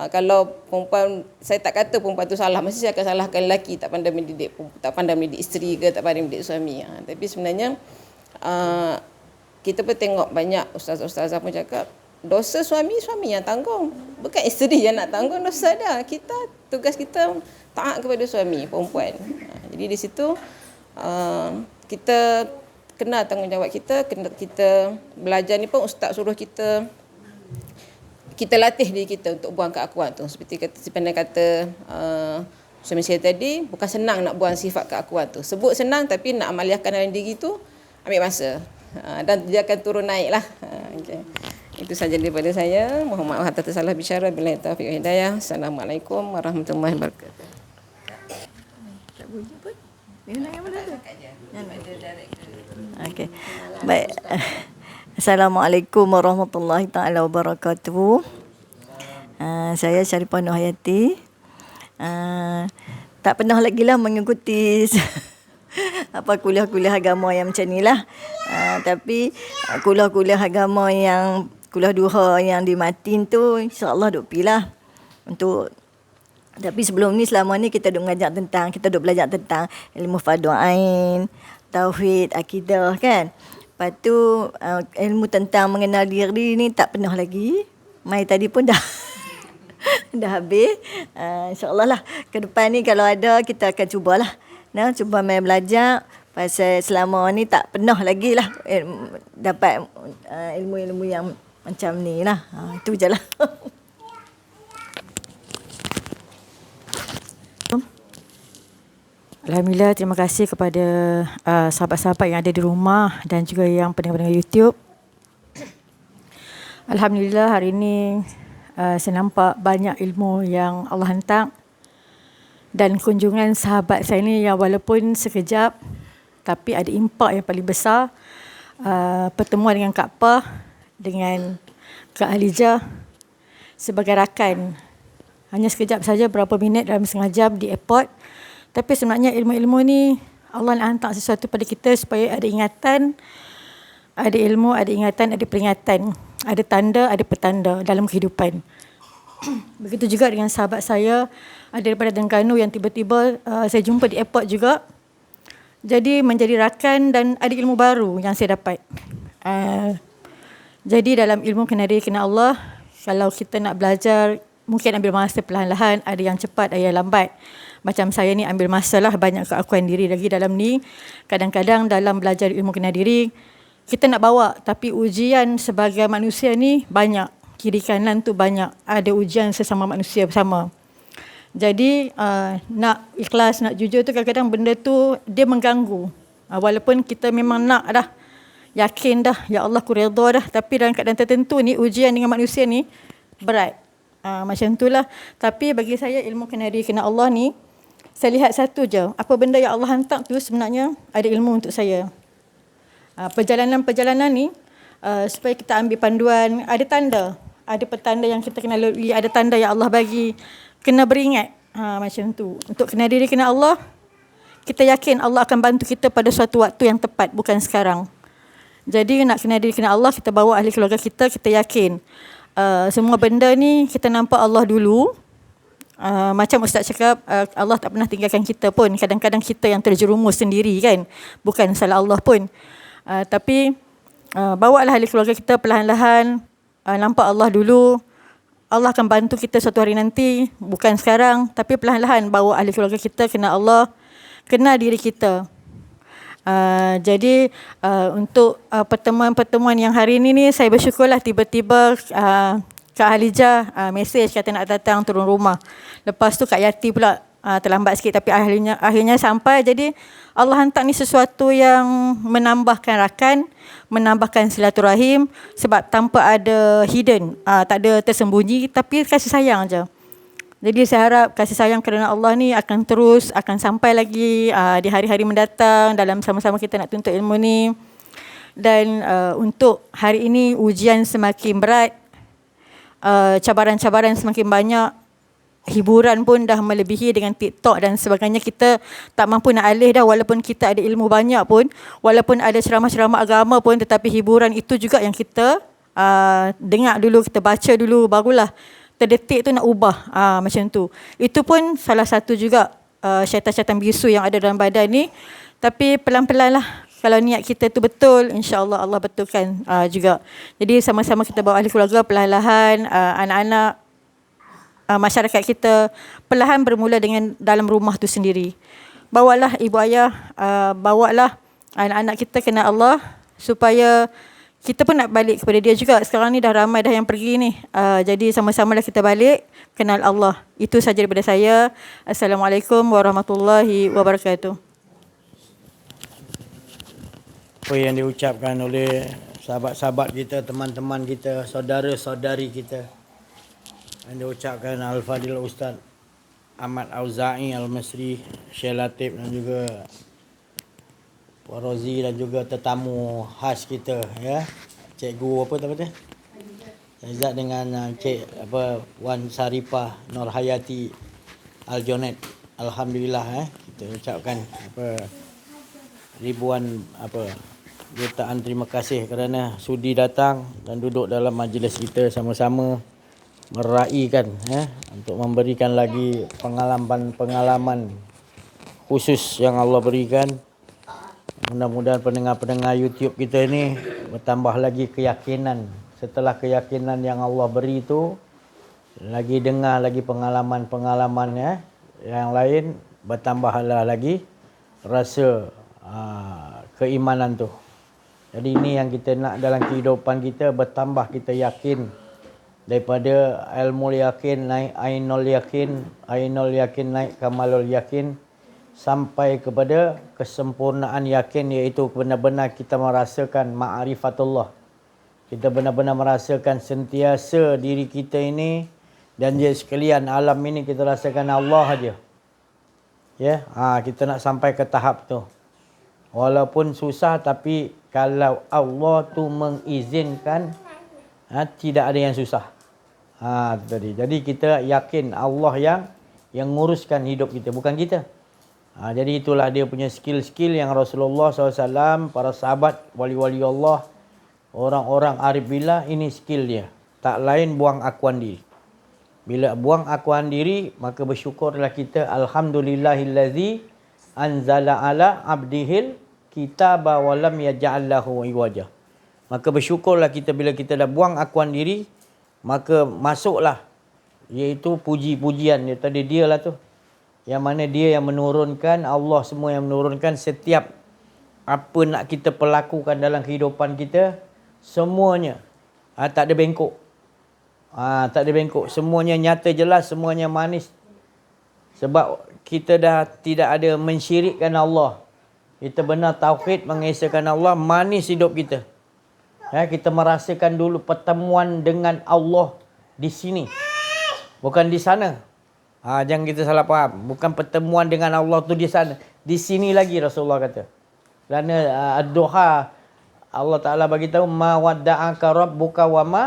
Kalau perempuan, saya tak kata perempuan tu salah, mesti saya akan salahkan lelaki tak pandai mendidik isteri ke, tak pandai mendidik suami. Tapi sebenarnya kita pun tengok banyak ustazah-ustazah pun cakap dosa suami yang tanggung, bukan isteri yang nak tanggung dosa dah. Tugas kita taat kepada suami perempuan. Jadi di situ kita kena tanggungjawab kita belajar ni pun ustaz suruh kita latih diri kita untuk buang keakuan tu. Seperti kata suami saya tadi, bukan senang nak buang sifat keakuan tu. Sebut senang tapi nak amaliahkan dalam diri tu ambil masa. Dan dia akan turun naik lah. Okay. Itu saja daripada saya. Mohon maaf atas salah bicara. Billahi taufiq wal hidayah. Assalamualaikum warahmatullahi wabarakatuh. Tak bunyi pun. Yang mana tu? Okey. Baik. Assalamualaikum warahmatullahi taala wabarakatuh. Saya Sharifah Nur Hayati. Tak pernah lagi lah mengikuti kuliah-kuliah agama yang macam ni lah. Tapi kuliah-kuliah agama yang kuliah duha yang di Matin tu insya-Allah duk pi lah. Tapi sebelum ni selama ni kita duk belajar tentang ilmu fardu ain, tauhid, akidah kan. Lepas tu ilmu tentang mengenal diri ni tak pernah lagi. Mai tadi pun dah dah habis. InsyaAllah lah ke depan ni kalau ada kita akan cubalah. Cuba main belajar. Pasal selama ni tak pernah lagi lah dapat ilmu-ilmu yang Macam ni lah. Itu je lah. Alhamdulillah, terima kasih kepada sahabat-sahabat yang ada di rumah dan juga yang pendengar-pendengar YouTube. Alhamdulillah, hari ini saya nampak banyak ilmu yang Allah hantar dan kunjungan sahabat saya ni yang walaupun sekejap tapi ada impak yang paling besar. Pertemuan dengan Kak Pah, dengan Kak Halijah sebagai rakan. Hanya sekejap saja, berapa minit dalam setengah jam di airport. Tapi sebenarnya ilmu-ilmu ni Allah nak hantar sesuatu pada kita supaya ada ingatan, ada ilmu, ada ingatan, ada peringatan, ada tanda, ada petanda dalam kehidupan. Begitu juga dengan sahabat saya ada daripada Terengganu yang tiba-tiba saya jumpa di airport juga. Jadi menjadi rakan dan ada ilmu baru yang saya dapat. Jadi dalam ilmu kena diri kena Allah, kalau kita nak belajar mungkin ambil masa perlahan-lahan, ada yang cepat, ada yang lambat. Macam saya ni ambil masa lah, banyak keakuan diri lagi dalam ni. Kadang-kadang dalam belajar ilmu kena diri, kita nak bawa, tapi ujian sebagai manusia ni banyak. Kiri kanan tu banyak, ada ujian sesama manusia bersama. Jadi nak ikhlas, nak jujur tu kadang-kadang benda tu dia mengganggu. Walaupun kita memang nak dah, yakin dah, ya Allah aku redha dah, tapi dalam keadaan tertentu ni ujian dengan manusia ni berat. Macam itulah. Tapi bagi saya ilmu kena diri kena Allah ni, saya lihat satu je, apa benda yang Allah hantar tu sebenarnya ada ilmu untuk saya. Perjalanan-perjalanan ni supaya kita ambil panduan, ada tanda, ada petanda yang kita kena lalui, ada tanda yang Allah bagi, kena beringat. Macam tu. Untuk kena diri kena Allah, kita yakin Allah akan bantu kita pada suatu waktu yang tepat, bukan sekarang. Jadi nak kena diri kena Allah, kita bawa ahli keluarga kita, kita yakin semua benda ni kita nampak Allah dulu. Macam Ustaz cakap, Allah tak pernah tinggalkan kita pun. Kadang-kadang kita yang terjerumus sendiri kan, bukan salah Allah pun. Tapi bawalah ahli keluarga kita perlahan-lahan, nampak Allah dulu. Allah akan bantu kita suatu hari nanti, bukan sekarang. Tapi perlahan-lahan bawa ahli keluarga kita kena Allah, kena diri kita. Jadi untuk pertemuan-pertemuan yang hari ini ni, saya bersyukurlah tiba-tiba Kak Halijah mesej kata nak datang turun rumah. Lepas tu Kak Yati pula terlambat sikit, tapi akhirnya sampai. Jadi Allah hantar ni sesuatu yang menambahkan rakan, menambahkan silaturahim, sebab tanpa ada hidden, tak ada tersembunyi, tapi kasih sayang je. Jadi saya harap kasih sayang kerana Allah ni akan terus, akan sampai lagi di hari-hari mendatang dalam sama-sama kita nak tuntut ilmu ni. Dan untuk hari ini ujian semakin berat, cabaran-cabaran semakin banyak, hiburan pun dah melebihi dengan TikTok dan sebagainya. Kita tak mampu nak alih dah, walaupun kita ada ilmu banyak pun, walaupun ada ceramah-ceramah agama pun, tetapi hiburan itu juga yang kita dengar dulu, kita baca dulu, barulah terdetik tu nak ubah. Macam tu. Itu pun salah satu juga syaitan-syaitan bisu yang ada dalam badan ni. Tapi pelan-pelan lah, kalau niat kita tu betul, insya-Allah Allah betulkan juga. Jadi sama-sama kita bawa ahli keluarga perlahan-lahan, anak-anak, masyarakat kita perlahan bermula dengan dalam rumah tu sendiri. Bawalah ibu ayah, bawalah anak-anak kita kena Allah, supaya kita pun nak balik kepada dia juga. Sekarang ni dah ramai dah yang pergi ni. Jadi sama-sama lah kita balik, kenal Allah. Itu sahaja daripada saya. Assalamualaikum warahmatullahi wabarakatuh. Apa yang diucapkan oleh sahabat-sahabat kita, teman-teman kita, saudara-saudari kita, yang diucapkan Al-Fadil Ustaz Ahmad Auza'i Al-Masri, Syekh Latif dan juga Puan Rozi dan juga tetamu khas kita, ya, cikgu apa nama dia? Izzat dengan Cik Wan Saripah Nur Hayati Al-Jonet. Alhamdulillah, kita ucapkan ribuan jutaan terima kasih kerana sudi datang dan duduk dalam majlis kita sama-sama meraikan, untuk memberikan lagi pengalaman khusus yang Allah berikan. Mudah-mudahan pendengar-pendengar YouTube kita ni bertambah lagi keyakinan. Setelah keyakinan yang Allah beri tu, lagi dengar lagi pengalaman-pengalaman yang lain, bertambahlah lagi rasa keimanan tu. Jadi ini yang kita nak dalam kehidupan kita, bertambah kita yakin. Daripada ilmu yakin naik ainul yakin naik kamalul yakin, sampai kepada kesempurnaan yakin, iaitu benar-benar kita merasakan ma'rifatullah. Kita benar-benar merasakan sentiasa diri kita ini dan je sekalian alam ini kita rasakan Allah aja. Ya, kita nak sampai ke tahap tu. Walaupun susah, tapi kalau Allah tu mengizinkan, tidak ada yang susah. Tadi. Jadi kita yakin Allah yang nguruskan hidup kita, bukan kita. Jadi itulah dia punya skill-skill yang Rasulullah SAW, para sahabat, wali-wali Allah, orang-orang arif billah, ini skill dia. Tak lain buang akuan diri. Bila buang akuan diri, maka bersyukurlah kita. Alhamdulillahillazi anzala ala abdihil kitaba walam yaj'al lahu iwaja. Maka bersyukurlah kita bila kita dah buang akuan diri, maka masuklah, iaitu puji-pujian dia tadi, dia lah tu. Yang mana dia yang menurunkan, Allah semua yang menurunkan setiap apa nak kita perlakukan dalam kehidupan kita, semuanya tak ada bengkok. Tak ada bengkok. Semuanya nyata jelas, semuanya manis. Sebab kita dah tidak ada mensyirikkan Allah. Kita benar tauhid, mengesahkan Allah, manis hidup kita. Kita merasakan dulu pertemuan dengan Allah di sini, bukan di sana. Jangan kita salah faham. Bukan pertemuan dengan Allah tu di sana. Di sini lagi Rasulullah kata. Kerana ad-duha, Allah Ta'ala bagi tahu, ma wadda'aka rabbuka wa ma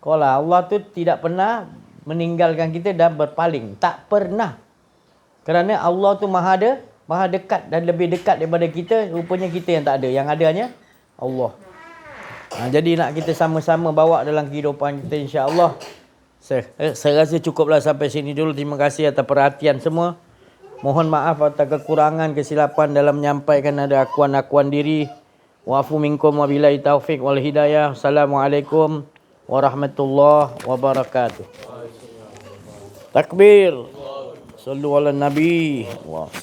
qala. Allah tu tidak pernah meninggalkan kita dan berpaling. Tak pernah. Kerana Allah tu maha dekat dan lebih dekat daripada kita. Rupanya kita yang tak ada. Yang adanya Allah. Jadi nak kita sama-sama bawa dalam kehidupan kita, insya-Allah. Saya rasa cukuplah sampai sini dulu. Terima kasih atas perhatian semua. Mohon maaf atas kekurangan, kesilapan dalam menyampaikan ada akuan-akuan diri. Wa'afu minkum wa billahi taufiq wal hidayah. Assalamualaikum warahmatullahi wabarakatuh. Takbir. Sallu ala nabi. Allahu